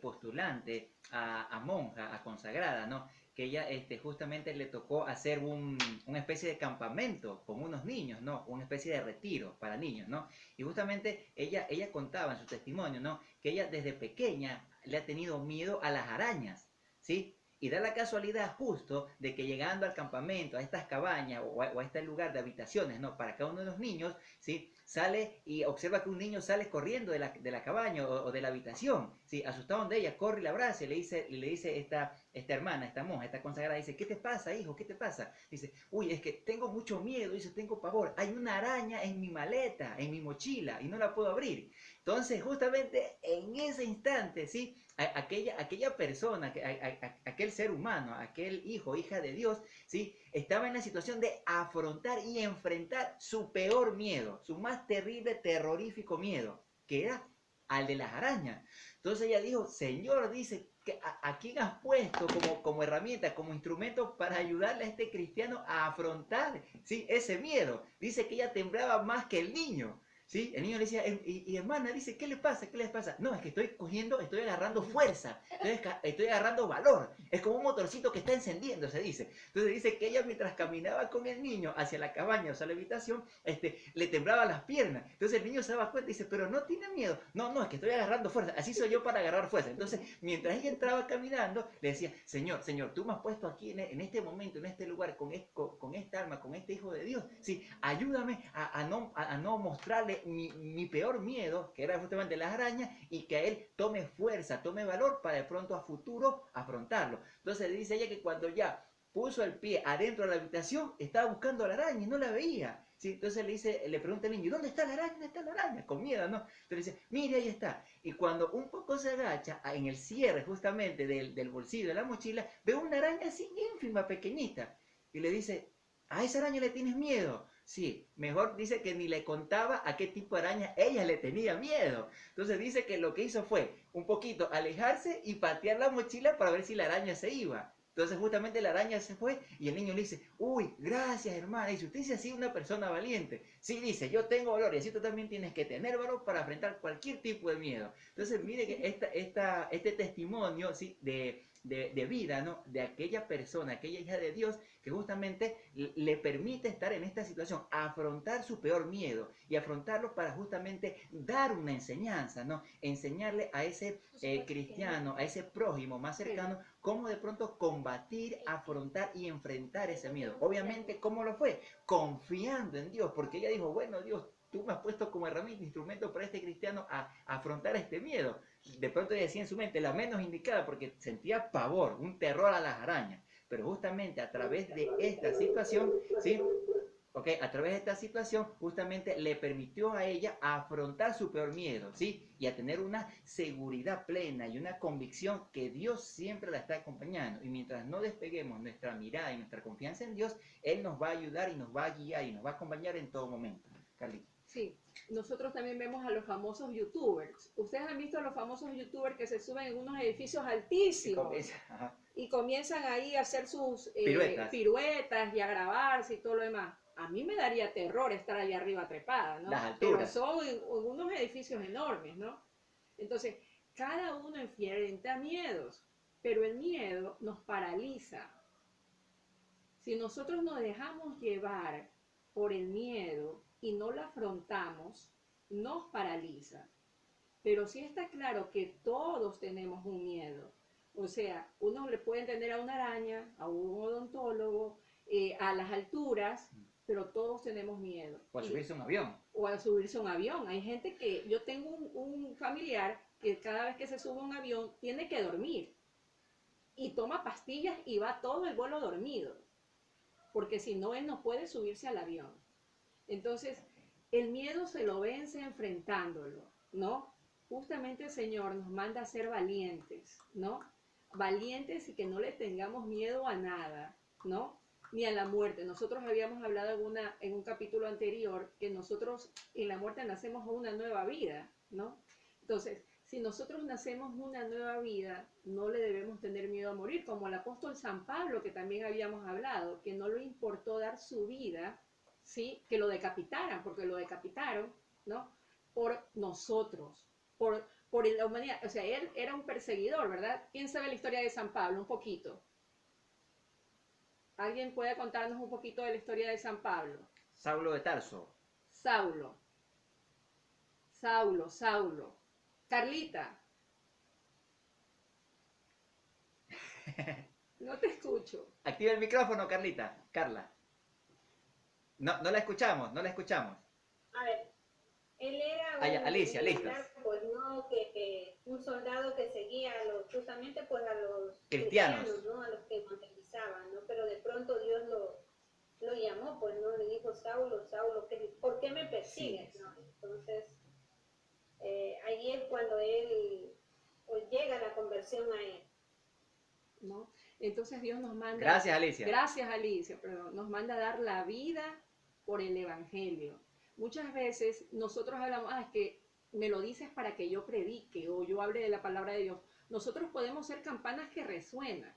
postulante a monja, a consagrada, ¿no? Que ella justamente le tocó hacer una especie de campamento con unos niños, ¿no? Una especie de retiro para niños, ¿no? Y justamente ella contaba en su testimonio, ¿no? Que ella desde pequeña le ha tenido miedo a las arañas, ¿sí? Y da la casualidad justo de que llegando al campamento, a estas cabañas o a este lugar de habitaciones, ¿no? Para cada uno de los niños, ¿sí? Sale y observa que un niño sale corriendo de la cabaña o de la habitación, ¿sí? Asustado de ella, corre y la abraza y le dice esta hermana, esta monja, esta consagrada, dice, ¿qué te pasa, hijo? ¿Qué te pasa? Dice, uy, es que tengo mucho miedo, dice, tengo pavor, hay una araña en mi maleta, en mi mochila y no la puedo abrir. Entonces, justamente en ese instante, ¿sí? Aquella persona, aquel ser humano, aquel hijo, hija de Dios, ¿sí? Estaba en la situación de afrontar y enfrentar su peor miedo, su más terrible, terrorífico miedo, que era al de las arañas. Entonces ella dijo, Señor, dice, ¿a quién has puesto como herramienta, como instrumento para ayudarle a este cristiano a afrontar, ¿sí? Ese miedo? Dice que ella temblaba más que el niño. ¿Sí? El niño le decía, y hermana, dice, ¿qué le pasa? ¿Qué le pasa? No, es que estoy agarrando fuerza, estoy agarrando valor. Es como un motorcito que está encendiendo, se dice. Entonces dice que ella mientras caminaba con el niño hacia la cabaña, o sea, la habitación, le temblaba las piernas. Entonces el niño se daba cuenta y dice, pero no tiene miedo. No, es que estoy agarrando fuerza. Así soy yo para agarrar fuerza. Entonces, mientras ella entraba caminando, le decía, Señor, tú me has puesto aquí en este momento, en este lugar, con esta alma, con este hijo de Dios. Sí, ayúdame a no mostrarle mi peor miedo, que era justamente las arañas, y que él tome fuerza, tome valor para de pronto a futuro afrontarlo. Entonces dice ella que cuando ya puso el pie adentro de la habitación, estaba buscando a la araña y no la veía. ¿Sí? Entonces le pregunta al niño, ¿dónde está la araña? ¿Dónde está la araña? Con miedo, ¿no? Entonces dice, mire, ahí está. Y cuando un poco se agacha, en el cierre justamente del bolsillo de la mochila, ve una araña así ínfima, pequeñita. Y le dice, ¿a esa araña le tienes miedo? Sí, mejor dice que ni le contaba a qué tipo de araña ella le tenía miedo. Entonces dice que lo que hizo fue un poquito alejarse y patear la mochila para ver si la araña se iba. Entonces justamente la araña se fue y el niño le dice, uy, gracias hermana, dice, usted se ha sido una persona valiente. Sí, dice, yo tengo valor y así tú también tienes que tener valor para enfrentar cualquier tipo de miedo. Entonces mire que este testimonio, ¿sí? de vida, ¿no? De aquella persona, aquella hija de Dios, que justamente le permite estar en esta situación, afrontar su peor miedo y afrontarlo para justamente dar una enseñanza, ¿no? Enseñarle a ese cristiano, a ese prójimo más cercano, cómo de pronto combatir, afrontar y enfrentar ese miedo. Obviamente, ¿cómo lo fue? Confiando en Dios, porque ella dijo, bueno, Dios, tú me has puesto como herramienta, instrumento para este cristiano a afrontar este miedo. De pronto ella decía en su mente, la menos indicada, porque sentía pavor, un terror a las arañas. Pero justamente a través de esta situación, ¿sí? Okay, a través de esta situación, justamente le permitió a ella afrontar su peor miedo, ¿sí? Y a tener una seguridad plena y una convicción que Dios siempre la está acompañando. Y mientras no despeguemos nuestra mirada y nuestra confianza en Dios, Él nos va a ayudar y nos va a guiar y nos va a acompañar en todo momento. Carlita. Sí, nosotros también vemos a los famosos youtubers. Ustedes han visto a los famosos youtubers que se suben en unos edificios altísimos y comienzan ahí a hacer sus piruetas y a grabarse y todo lo demás. A mí me daría terror estar allá arriba trepada, ¿no? Las alturas. Pero son en unos edificios enormes, ¿no? Entonces, cada uno enfrenta miedos, pero el miedo nos paraliza. Si nosotros nos dejamos llevar por el miedo y no lo afrontamos, nos paraliza. Pero sí está claro que todos tenemos un miedo. O sea, uno le puede entender a una araña, a un odontólogo, a las alturas, pero todos tenemos miedo. O a subirse a un avión. O a subirse a un avión. Hay gente que, yo tengo un familiar que cada vez que se sube a un avión tiene que dormir. Y toma pastillas y va todo el vuelo dormido. Porque si no, él no puede subirse al avión. Entonces, el miedo se lo vence enfrentándolo, ¿no? Justamente el Señor nos manda a ser valientes, ¿no? Valientes y que no le tengamos miedo a nada, ¿no? Ni a la muerte. Nosotros habíamos hablado en un capítulo anterior que nosotros en la muerte nacemos una nueva vida, ¿no? Entonces, si nosotros nacemos una nueva vida, no le debemos tener miedo a morir, como el apóstol San Pablo, que también habíamos hablado, que no le importó dar su vida, ¿sí? Que lo decapitaran, porque lo decapitaron, ¿no? Por nosotros, por la humanidad. O sea, él era un perseguidor, ¿verdad? ¿Quién sabe la historia de San Pablo? Un poquito. ¿Alguien puede contarnos un poquito de la historia de San Pablo? Saulo de Tarso. Saulo. Carlita. No te escucho. Activa el micrófono, Carla. No la escuchamos. A ver, él era Ah, ya, Alicia, un listos. militar, pues no, que un soldado que seguía justamente pues a los Cristianos. ¿no? A los que evangelizaban, ¿no? Pero de pronto Dios lo llamó, pues no, le dijo, Saulo, ¿por qué me persigues? Sí. ¿No? Entonces, ahí es cuando él pues llega la conversión a él. ¿No? Entonces Dios nos manda... Gracias, Alicia. Gracias, Alicia, perdón. Nos manda a dar la vida por el Evangelio. Muchas veces nosotros hablamos, es que me lo dices para que yo predique o yo hable de la palabra de Dios. Nosotros podemos ser campanas que resuenan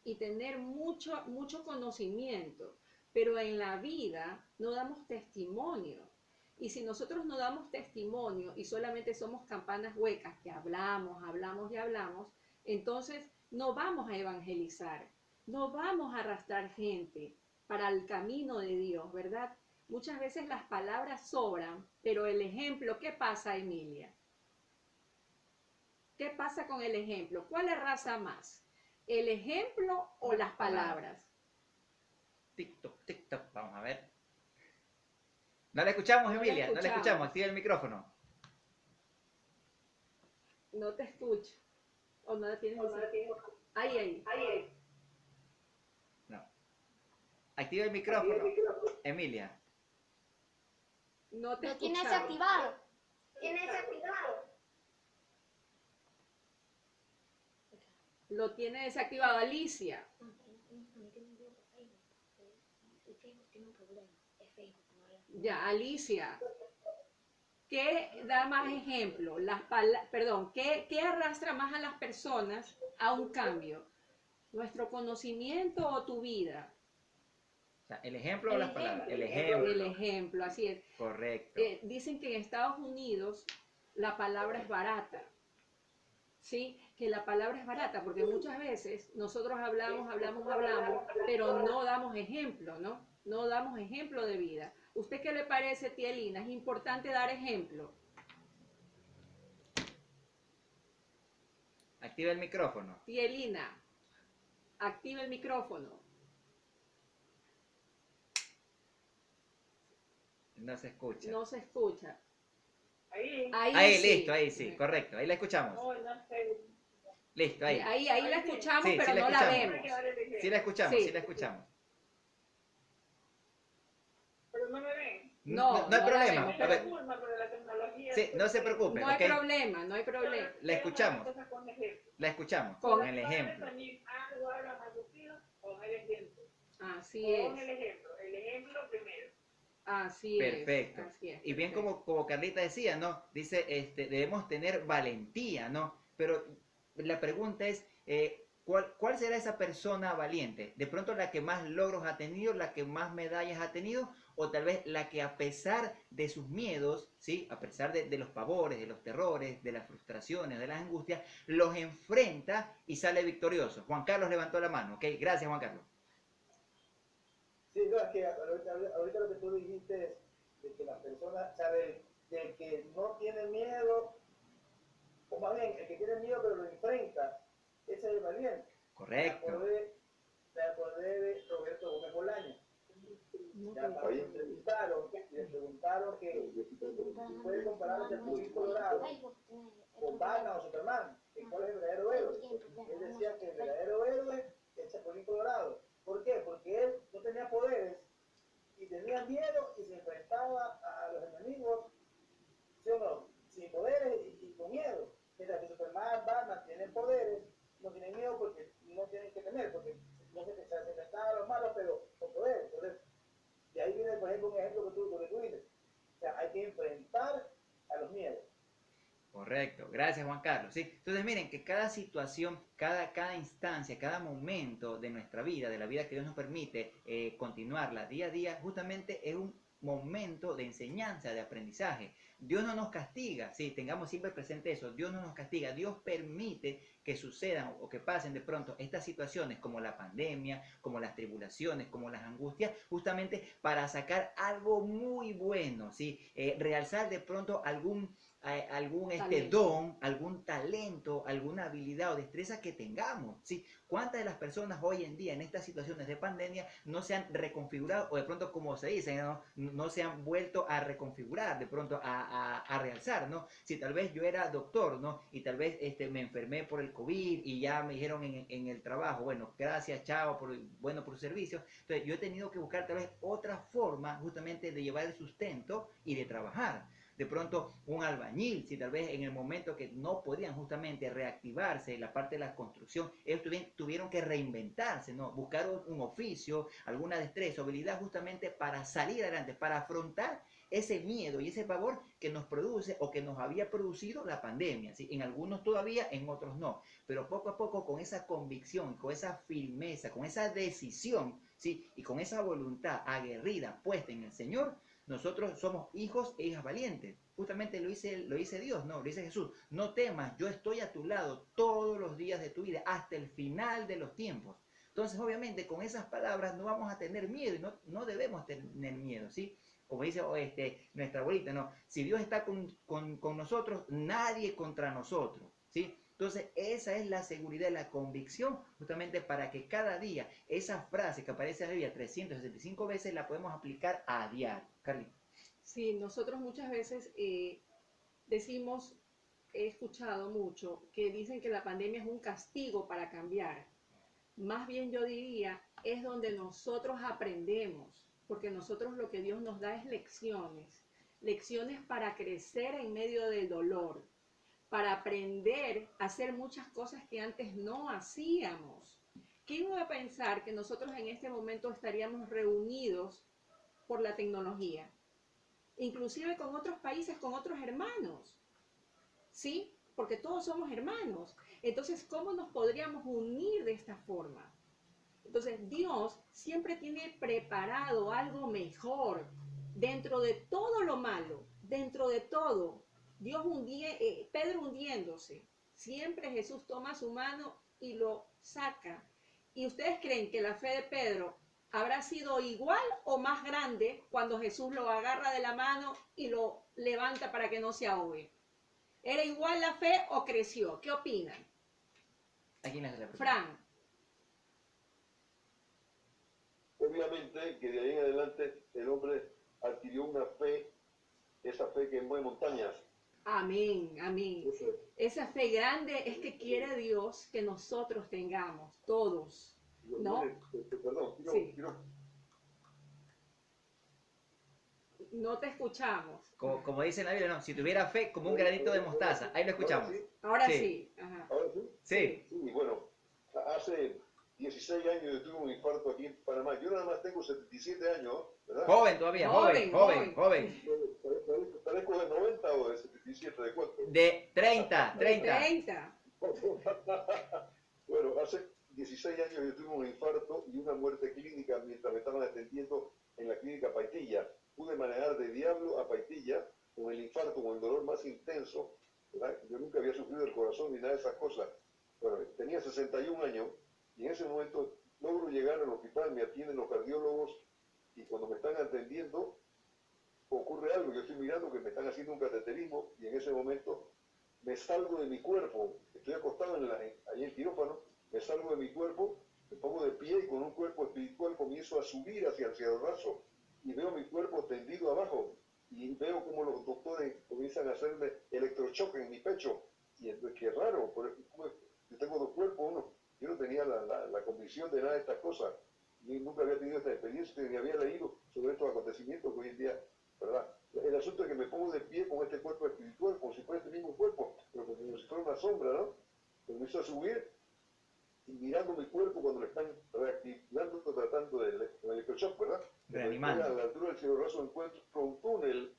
y tener mucho conocimiento, pero en la vida no damos testimonio. Y si nosotros no damos testimonio y solamente somos campanas huecas que hablamos, entonces no vamos a evangelizar, no vamos a arrastrar gente para el camino de Dios, ¿verdad? Muchas veces las palabras sobran, pero el ejemplo, ¿qué pasa, Emilia? ¿Qué pasa con el ejemplo? ¿Cuál arrasa más? ¿El ejemplo o las palabras? TikTok, vamos a ver. No la escuchamos, Emilia, no la escuchamos. Activa el micrófono. No te escucho. ¿O no la tienes? Ahí. No. Activa el micrófono, Emilia. No te Lo escuchamos. tienes activado. Lo tiene desactivado, Alicia. Ya, Alicia. ¿Qué da más ejemplo? ¿Qué arrastra más a las personas a un cambio? ¿Nuestro conocimiento o tu vida? O sea, ¿el ejemplo o las palabras? El ejemplo. El ejemplo, así es. Correcto. Dicen que en Estados Unidos la palabra es barata. ¿Sí? Que la palabra es barata, porque muchas veces nosotros hablamos, pero no damos ejemplo, ¿no? No damos ejemplo de vida. ¿Usted qué le parece, tía Elina? ¿Es importante dar ejemplo? Activa el micrófono. Tía Elina, activa el micrófono. No se escucha. No se escucha. Ahí, sí. listo, ahí sí, correcto. Ahí la escuchamos. Listo, ahí. Ahí la escuchamos, Sí, pero sí la no la escuchamos. vemos. Sí la escuchamos, Sí. sí la escuchamos. Pero no me ven. No hay la problema. vemos, A ver, Culpa, pero la tecnología. sí, no se preocupe, No hay ¿ok? problema, no hay problema. La escuchamos, Con ejemplo. la escuchamos. Con- Con el ejemplo. También algo hablan a tus hijos con el ejemplo. Así Con es, el ejemplo primero. así es. Perfecto. Así es, Y bien perfecto. como Carlita decía, ¿no? Dice, debemos tener valentía, ¿no? Pero la pregunta es, ¿cuál será esa persona valiente? De pronto la que más logros ha tenido, la que más medallas ha tenido, o tal vez la que a pesar de sus miedos, ¿sí? A pesar de los pavores, de los terrores, de las frustraciones, de las angustias, los enfrenta y sale victorioso. Juan Carlos levantó la mano, ¿ok? Gracias, Juan Carlos. Sí, no, es que ahorita lo que tú dijiste es de que las personas, o sea, del que no tiene miedo, o más bien, el que tiene miedo pero lo enfrenta, ese es el valiente. Correcto. Me acordé de Roberto Gómez Bolaño. Ya cuando le preguntaron que si puede comparar el Chapulín Colorado con Batman o Superman, que cuál es el verdadero héroe. Él decía que el verdadero héroe es el Chapulín Colorado. ¿Por qué? Porque él no tenía poderes y tenía miedo y se enfrentaba a los enemigos, ¿sí o no? Sin poderes y con miedo. Mientras que Superman, Batman tienen poderes, no tienen miedo porque no tienen que tener, porque no se enfrentaban a los malos, pero con poderes. Entonces, de ahí viene, por ejemplo, un ejemplo que tú dices. O sea, hay que enfrentar a los miedos. Correcto, gracias Juan Carlos. ¿Sí? Entonces miren que cada situación, cada instancia, cada momento de nuestra vida, de la vida que Dios nos permite continuarla día a día, justamente es un momento de enseñanza, de aprendizaje. Dios no nos castiga, sí, tengamos siempre presente eso, Dios no nos castiga, Dios permite que sucedan o que pasen de pronto estas situaciones como la pandemia, como las tribulaciones, como las angustias, justamente para sacar algo muy bueno, ¿sí? Realzar de pronto algún don, algún talento, alguna habilidad o destreza que tengamos, ¿sí? ¿Cuántas de las personas hoy en día en estas situaciones de pandemia no se han reconfigurado o de pronto, como se dice, no se han vuelto a reconfigurar, de pronto a realzar, ¿no? Si tal vez yo era doctor, ¿no? Y tal vez me enfermé por el COVID y ya me dijeron en el trabajo, bueno, gracias, chao, por su servicio. Entonces yo he tenido que buscar tal vez otra forma justamente de llevar el sustento y de trabajar. De pronto un albañil, si tal vez en el momento que no podían justamente reactivarse la parte de la construcción, ellos tuvieron que reinventarse, ¿no? Buscar un oficio, alguna destreza, habilidad justamente para salir adelante, para afrontar ese miedo y ese pavor que nos produce o que nos había producido la pandemia, ¿sí? En algunos todavía, en otros no, pero poco a poco con esa convicción, con esa firmeza, con esa decisión, ¿sí? Y con esa voluntad aguerrida puesta en el Señor, nosotros somos hijos e hijas valientes. Justamente lo dice Dios, no, lo dice Jesús. No temas, yo estoy a tu lado todos los días de tu vida, hasta el final de los tiempos. Entonces, obviamente, con esas palabras no vamos a tener miedo y no debemos tener miedo, ¿sí? Como dice nuestra abuelita, ¿no? Si Dios está con nosotros, nadie contra nosotros, ¿sí? Entonces, esa es la seguridad, la convicción, justamente para que cada día esa frase que aparece en la Biblia 365 veces la podemos aplicar a diario. Carlita. Sí, nosotros muchas veces decimos, he escuchado mucho, que dicen que la pandemia es un castigo para cambiar. Más bien yo diría, es donde nosotros aprendemos, porque nosotros lo que Dios nos da es lecciones, lecciones para crecer en medio del dolor, para aprender a hacer muchas cosas que antes no hacíamos. ¿Quién iba a pensar que nosotros en este momento estaríamos reunidos por la tecnología? Inclusive con otros países, con otros hermanos, ¿sí? Porque todos somos hermanos. Entonces, ¿cómo nos podríamos unir de esta forma? Entonces, Dios siempre tiene preparado algo mejor dentro de todo lo malo, dentro de todo. Pedro hundiéndose, siempre Jesús toma su mano y lo saca. ¿Y ustedes creen que la fe de Pedro habrá sido igual o más grande cuando Jesús lo agarra de la mano y lo levanta para que no se ahogue? ¿Era igual la fe o creció? ¿Qué opinan? ¿A quién le hace la pregunta? Fran. Obviamente que de ahí en adelante el hombre adquirió una fe, esa fe que mueve montañas. Amén, amén. Esa fe grande es que quiere Dios que nosotros tengamos, todos. ¿No? Perdón, Sí. quiero. No te escuchamos. Como dice en la Biblia, no, si tuviera fe como un granito de mostaza, ahí lo escuchamos. Ahora Sí. sí. Ajá. ¿Ahora sí? Sí. Sí, bueno, hace 16 años yo tuve un infarto aquí en Panamá. Yo nada más tengo 77 años, ¿verdad? Joven todavía, joven. ¿Parezco de 90 o de 77? ¿De cuánto? De 30. De 30. Bueno, 16 años yo tuve un infarto y una muerte clínica mientras me estaban atendiendo en la clínica Paitilla. Pude manejar de Diablo a Paitilla con el infarto, con el dolor más intenso, ¿verdad? Yo nunca había sufrido el corazón ni nada de esas cosas. Bueno, tenía 61 años y en ese momento logro llegar al hospital, me atienden los cardiólogos y cuando me están atendiendo ocurre algo. Yo estoy mirando que me están haciendo un cateterismo y en ese momento me salgo de mi cuerpo. Estoy acostado ahí en el quirófano, me salgo de mi cuerpo, me pongo de pie y con un cuerpo espiritual comienzo a subir hacia el cielo raso y veo mi cuerpo tendido abajo y veo como los doctores comienzan a hacerme electrochoque en mi pecho. Y entonces, qué raro, yo tengo dos cuerpos, uno. Yo no tenía la convicción de nada de estas cosas, ni nunca había tenido esta experiencia, ni había leído sobre estos acontecimientos que hoy en día, ¿verdad? El asunto es que me pongo de pie con este cuerpo espiritual, como si fuera este mismo cuerpo, pero como si fuera una sombra, ¿no? Comienzo a subir y mirando mi cuerpo cuando le están reactivando, tratando del electroshock, ¿verdad? Reanimando. A la altura del cielo raso encuentro un túnel,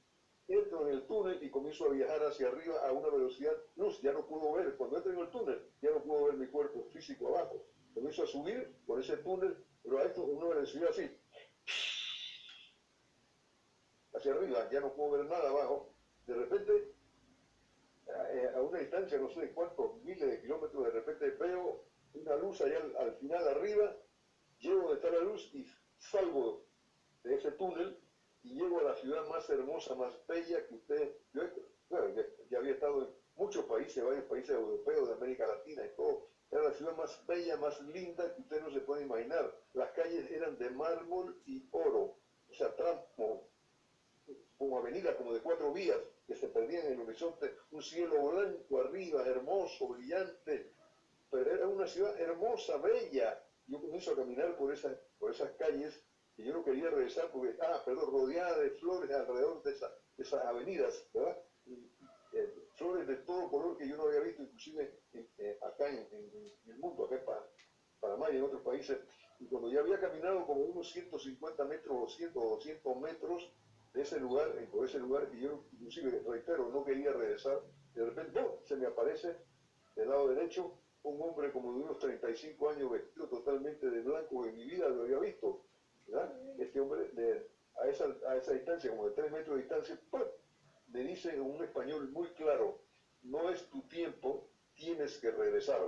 entro en el túnel y comienzo a viajar hacia arriba a una velocidad luz, ya no puedo ver, cuando entro en el túnel, ya no puedo ver mi cuerpo físico abajo. Comienzo a subir por ese túnel, pero a esto una velocidad así, hacia arriba, ya no puedo ver nada abajo. De repente, a una distancia, no sé de cuántos miles de kilómetros, de repente veo una luz allá al final arriba, llego donde está la luz y salgo de ese túnel y llego a la ciudad más hermosa, más bella que usted. Yo ya había estado en muchos países, varios países europeos, de América Latina y todo. Era la ciudad más bella, más linda que usted no se puede imaginar. Las calles eran de mármol y oro, o sea, tramo, como avenidas, como de 4 vías, que se perdían en el horizonte, un cielo blanco arriba, hermoso, brillante, pero era una ciudad hermosa, bella. Yo comienzo a caminar por esas calles y yo no quería regresar porque, rodeada de flores alrededor de esas avenidas, ¿verdad? Flores de todo color que yo no había visto, inclusive acá en el mundo, acá en Panamá y en otros países. Y cuando ya había caminado como unos 150 metros, 200 metros de ese lugar, por ese lugar, y yo inclusive, reitero, no quería regresar, de repente se me aparece del lado derecho un hombre como de unos 35 años vestido totalmente de blanco, que en mi vida lo había visto, ¿verdad? Este hombre a esa distancia, como de 3 metros de distancia, ¡pum!, me dice en un español muy claro: no es tu tiempo, tienes que regresar.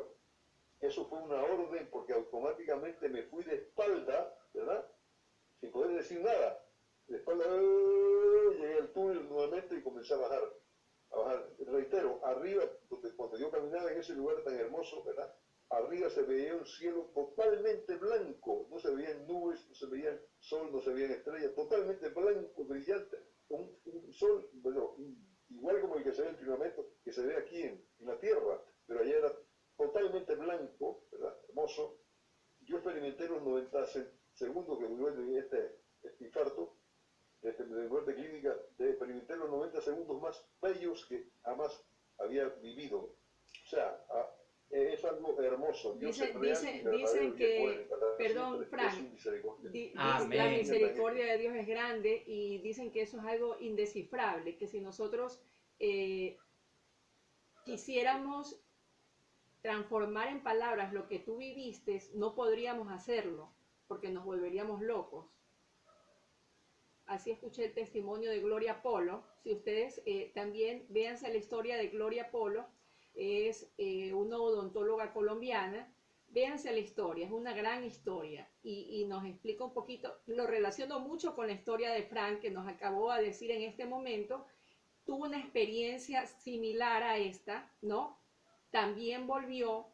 Eso fue una orden porque automáticamente me fui de espalda, ¿verdad? Sin poder decir nada. De espalda, llegué al túnel nuevamente y comencé a bajar. Reitero, arriba, cuando yo caminaba en ese lugar tan hermoso, ¿verdad? Arriba se veía un cielo totalmente blanco, no se veían nubes, no se veía sol, no se veían estrellas, totalmente blanco, brillante, un sol, bueno, igual como el que se ve en firmamento, que se ve aquí en la tierra, pero allá era totalmente blanco, ¿verdad? Hermoso. Yo experimenté los 90 segundos que duró este infarto, de muerte clínica, experimenté los 90 segundos más bellos que jamás había vivido. O sea, es algo hermoso. Dios es real y verdadero, Dicen que, perdón, Frank, la misericordia de Dios es grande, y dicen que eso es algo indescifrable, que si nosotros quisiéramos transformar en palabras lo que tú viviste, no podríamos hacerlo, porque nos volveríamos locos. Así escuché el testimonio de Gloria Polo. Si ustedes también véanse la historia de Gloria Polo, es una odontóloga colombiana. Véanse la historia, es una gran historia y nos explica un poquito. Lo relaciono mucho con la historia de Frank, que nos acabó de decir en este momento. Tuvo una experiencia similar a esta, ¿no? También volvió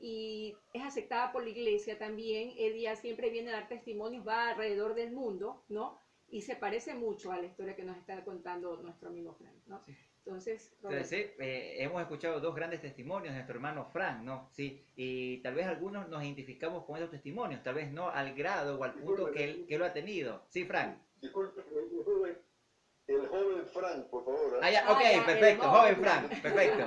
y es aceptada por la iglesia también. Ella siempre viene a dar testimonios, va alrededor del mundo, ¿no? Y se parece mucho a la historia que nos está contando nuestro amigo Frank, ¿no? Sí. Entonces, sí, hemos escuchado dos grandes testimonios de nuestro hermano Frank, ¿no? Sí, y tal vez algunos nos identificamos con esos testimonios, tal vez no al grado o al punto que él lo ha tenido. Sí, Frank. Disculpe, el joven Frank, por favor. Ya, perfecto, joven Frank, perfecto.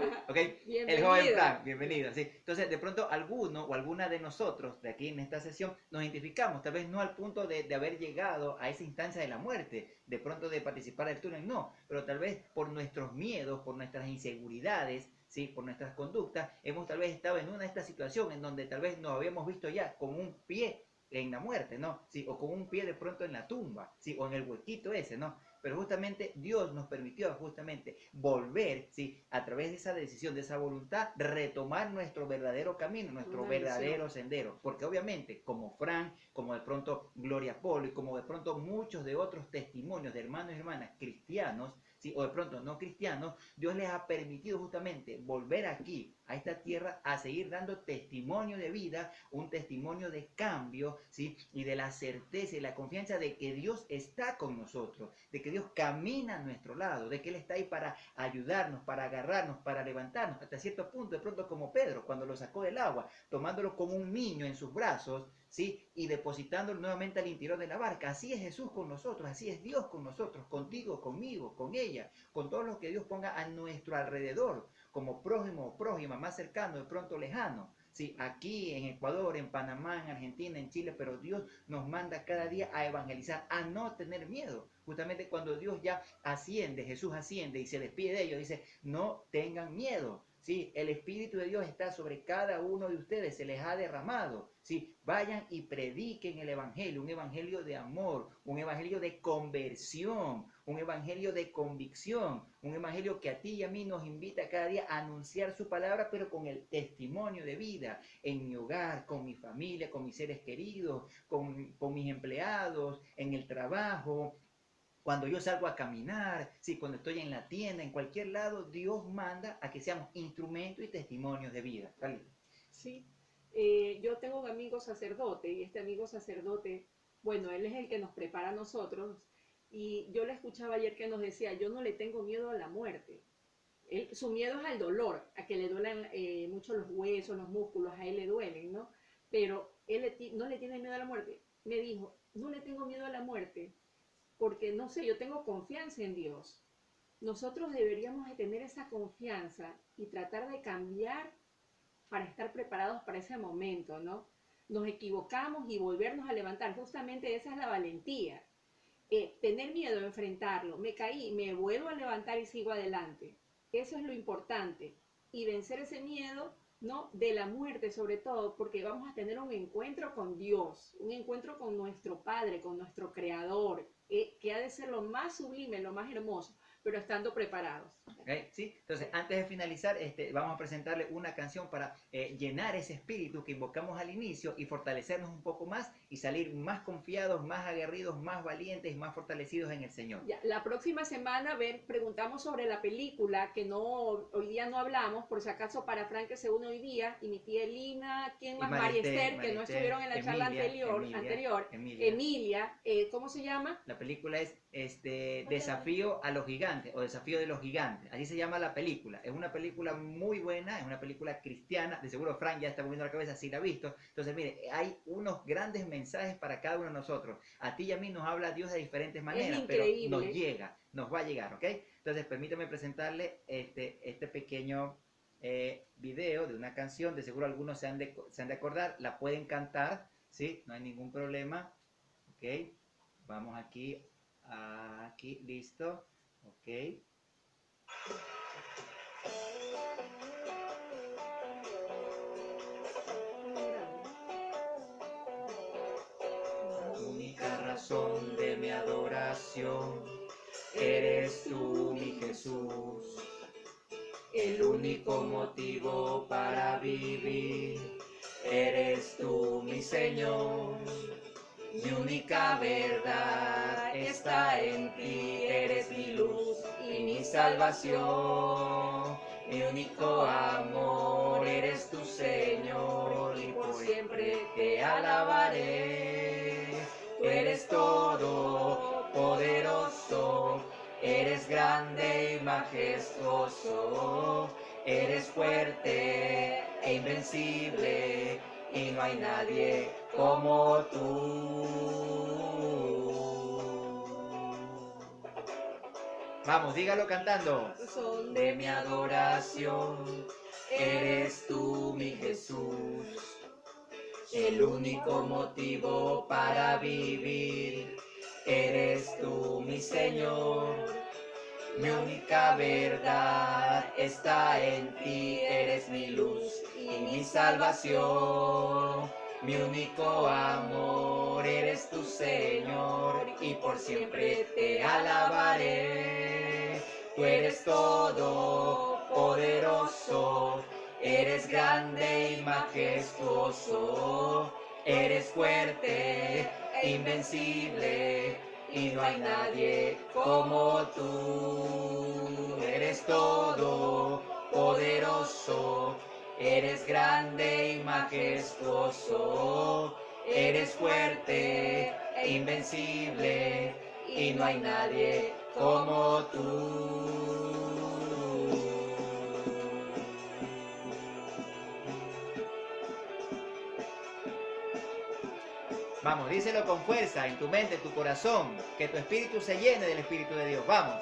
El joven Frank, bienvenido. Sí. Entonces, de pronto, alguno o alguna de nosotros de aquí en esta sesión nos identificamos, tal vez no al punto de haber llegado a esa instancia de la muerte, de pronto de participar del túnel, no, pero tal vez por nuestros miedos, por nuestras inseguridades, ¿sí? Por nuestras conductas, hemos tal vez estado en una de estas situaciones en donde tal vez nos habíamos visto ya con un pie en la muerte, ¿no? Sí, o con un pie de pronto en la tumba, ¿sí? O en el huequito ese, ¿no? Pero justamente Dios nos permitió justamente volver, ¿sí? A través de esa decisión, de esa voluntad, retomar nuestro verdadero camino, nuestro verdadero sendero. Porque obviamente, como Fran, como de pronto Gloria Polo y como de pronto muchos de otros testimonios de hermanos y hermanas cristianos, ¿sí? O de pronto no cristianos, Dios les ha permitido justamente volver aquí, a esta tierra, a seguir dando testimonio de vida, un testimonio de cambio, ¿sí? Y de la certeza y la confianza de que Dios está con nosotros, de que Dios camina a nuestro lado, de que Él está ahí para ayudarnos, para agarrarnos, para levantarnos, hasta cierto punto, de pronto como Pedro, cuando lo sacó del agua, tomándolo como un niño en sus brazos, ¿sí? Y depositándolo nuevamente al interior de la barca. Así es Jesús con nosotros, así es Dios con nosotros, contigo, conmigo, con ella, con todos los que Dios ponga a nuestro alrededor, como prójimo o prójima, más cercano, de pronto lejano. Sí, aquí en Ecuador, en Panamá, en Argentina, en Chile, pero Dios nos manda cada día a evangelizar, a no tener miedo. Justamente cuando Dios ya asciende, Jesús asciende y se despide de ellos, dice, no tengan miedo. Sí, el Espíritu de Dios está sobre cada uno de ustedes, se les ha derramado. Sí, vayan y prediquen el Evangelio, un Evangelio de amor, un Evangelio de conversión, un Evangelio de convicción, un Evangelio que a ti y a mí nos invita cada día a anunciar su palabra, pero con el testimonio de vida, en mi hogar, con mi familia, con mis seres queridos, con mis empleados, en el trabajo. Cuando yo salgo a caminar, sí, cuando estoy en la tienda, en cualquier lado, Dios manda a que seamos instrumentos y testimonios de vida. ¿Vale? Sí, yo tengo un amigo sacerdote y este amigo sacerdote, bueno, él es el que nos prepara a nosotros y yo le escuchaba ayer que nos decía, yo no le tengo miedo a la muerte. Su miedo es al dolor, a que le duelen mucho los huesos, los músculos, a él le duelen, ¿no? Pero él no le tiene miedo a la muerte. Me dijo, no le tengo miedo a la muerte porque, no sé, yo tengo confianza en Dios. Nosotros deberíamos de tener esa confianza y tratar de cambiar para estar preparados para ese momento, ¿no? Nos equivocamos y volvernos a levantar. Justamente esa es la valentía. Tener miedo a enfrentarlo. Me caí, me vuelvo a levantar y sigo adelante. Eso es lo importante. Y vencer ese miedo, ¿no? De la muerte sobre todo, porque vamos a tener un encuentro con Dios, un encuentro con nuestro Padre, con nuestro Creador, que ha de ser lo más sublime, lo más hermoso, pero estando preparados. ¿Okay? ¿Sí? Entonces, antes de finalizar, vamos a presentarle una canción para llenar ese espíritu que invocamos al inicio y fortalecernos un poco más y salir más confiados, más aguerridos, más valientes y más fortalecidos en el Señor. Ya, la próxima semana preguntamos sobre la película, que hoy día no hablamos, por si acaso para Frank que se une hoy día, y mi tía Elina, ¿quién más? María Esther, que no estuvieron en la charla anterior. Emilia, ¿cómo se llama? La película es Desafío a los Gigantes o Desafío de los Gigantes. Así se llama la película. Es una película muy buena, es una película cristiana. De seguro Frank ya está moviendo la cabeza si la ha visto. Entonces, mire, hay unos grandes mensajes para cada uno de nosotros. A ti y a mí nos habla Dios de diferentes maneras, pero nos llega, nos va a llegar, ¿ok? Entonces, permítame presentarle este pequeño video de una canción. De seguro algunos se han de acordar. La pueden cantar, ¿sí? No hay ningún problema, ¿ok? Vamos aquí, listo, ok. La única razón de mi adoración eres tú, mi Jesús. El único motivo para vivir eres tú, mi Señor. Mi única verdad está en ti, eres mi luz y mi salvación. Mi único amor eres tu Señor y por siempre te alabaré. Tú eres todo poderoso, eres grande y majestuoso, eres fuerte e invencible y no hay nadie como tú. Vamos, dígalo cantando. Son de mi adoración, eres tú, mi Jesús. El único motivo para vivir, eres tú, mi Señor. Mi única verdad está en ti, eres mi luz y mi salvación. Mi único amor eres tu Señor y por siempre te alabaré. Tú eres todo poderoso, eres grande y majestuoso, eres fuerte, invencible y no hay nadie como tú. Eres todo poderoso, eres grande y majestuoso, eres fuerte e invencible y no hay nadie como tú. Vamos, díselo con fuerza en tu mente, en tu corazón, que tu espíritu se llene del Espíritu de Dios. Vamos.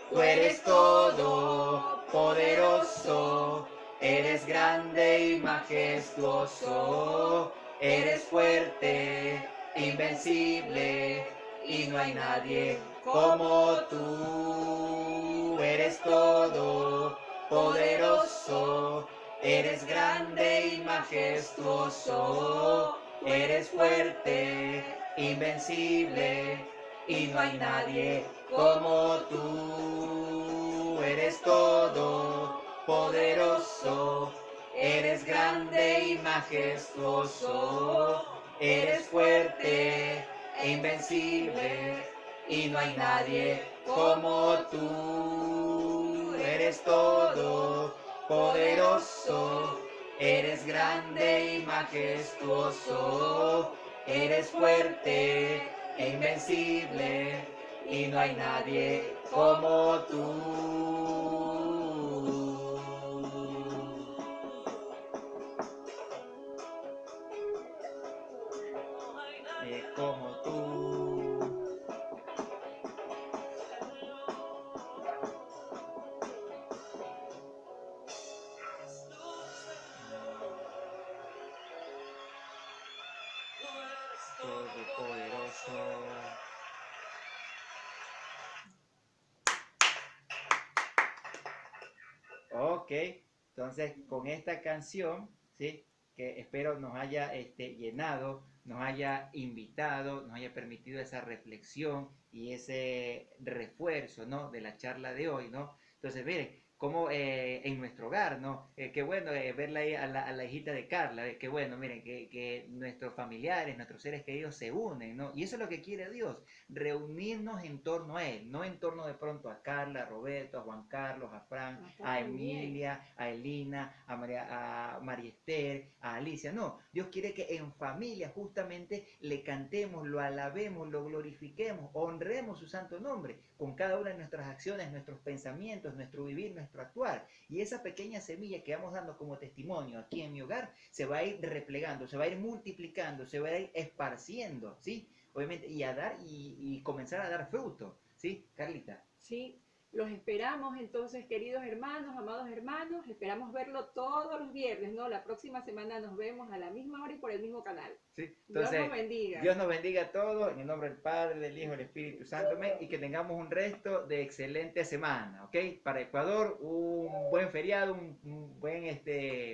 Tú eres todo poderoso, eres grande y majestuoso, eres fuerte, invencible y no hay nadie como tú. Eres todo poderoso, eres grande y majestuoso, eres fuerte, invencible y no hay nadie como tú. Eres todo poderoso, eres grande y majestuoso, eres fuerte e invencible y no hay nadie como tú. Eres todo poderoso, eres grande y majestuoso, eres fuerte e invencible y no hay nadie como tú. Como tú. Todopoderoso. Ok, entonces con esta canción, ¿sí? Que espero nos haya llenado, nos haya invitado, nos haya permitido esa reflexión y ese refuerzo, ¿no? De la charla de hoy, ¿no? Entonces, miren, como en nuestro hogar, ¿no? Qué bueno verla ahí a la hijita de Carla, qué bueno, miren, que nuestros familiares, nuestros seres queridos se unen, ¿no? Y eso es lo que quiere Dios, reunirnos en torno a Él, no en torno de pronto a Carla, a Roberto, a Juan Carlos, a Fran, a Emilia, a Elina, a María Esther, a Alicia, no, Dios quiere que en familia justamente le cantemos, lo alabemos, lo glorifiquemos, honremos su santo nombre con cada una de nuestras acciones, nuestros pensamientos, nuestro vivir, nuestro actuar. Y esa pequeña semilla que vamos dando como testimonio aquí en mi hogar se va a ir replegando, se va a ir multiplicando, se va a ir esparciendo, ¿sí? Obviamente, y a dar y comenzar a dar fruto, ¿sí? Carlita. Sí, los esperamos entonces, queridos hermanos, amados hermanos, esperamos verlo todos los viernes, ¿no? La próxima semana nos vemos a la misma hora y por el mismo canal. Sí, entonces, Dios nos bendiga. Dios nos bendiga a todos, en el nombre del Padre, del Hijo y del Espíritu Santo, amén, y que tengamos un resto de excelente semana, ¿ok? Para Ecuador, un buen feriado, un buen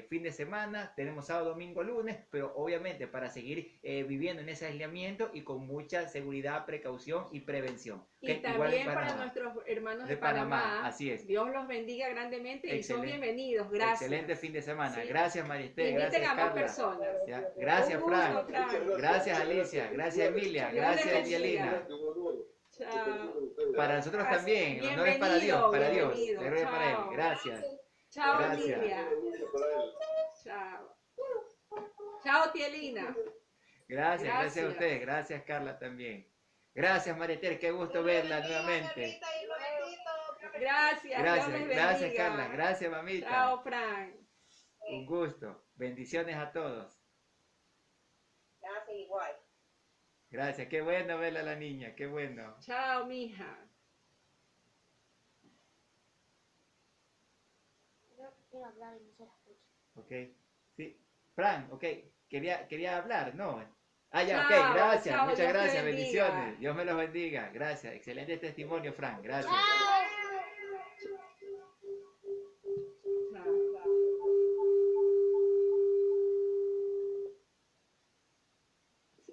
fin de semana, tenemos sábado, domingo, lunes, pero obviamente para seguir viviendo en ese aislamiento y con mucha seguridad, precaución y prevención. Y también para nuestros hermanos de Panamá, así es. Dios los bendiga grandemente y son bienvenidos. Gracias. Excelente fin de semana. Sí. Gracias, Maristel. Inviten Gracias, a más Carla. personas. Ya. Gracias, Fran. Gracias, Alicia. Gracias, Emilia. Gracias, Yelina. Chao. Para nosotros también. El honor es para Dios. Para Dios. El honor es para Él. Gracias. Chao, Gracias. Emilia. Chao. Chao, Tielina. Gracias a ustedes. Gracias, Carla, también. Gracias, Mariester, qué gusto verla nuevamente. Gracias, gracias, Carla, gracias, mamita. Chao, Fran. Un gusto. Bendiciones a todos. Gracias, igual. Gracias, qué bueno verla a la niña, qué bueno. Chao, mija. Yo quiero hablar y no se la escucha. Ok, sí. Fran, ok, quería hablar, ¿no? Ah, ya, Chao, ok, gracias, chao, muchas Dios te gracias, bendiga. bendiciones. Dios me los bendiga. Gracias, excelente testimonio, Frank. Gracias. Chao.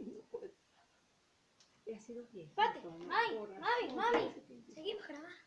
No puedo. Ha sido bien. Espérate, mami, seguimos grabando.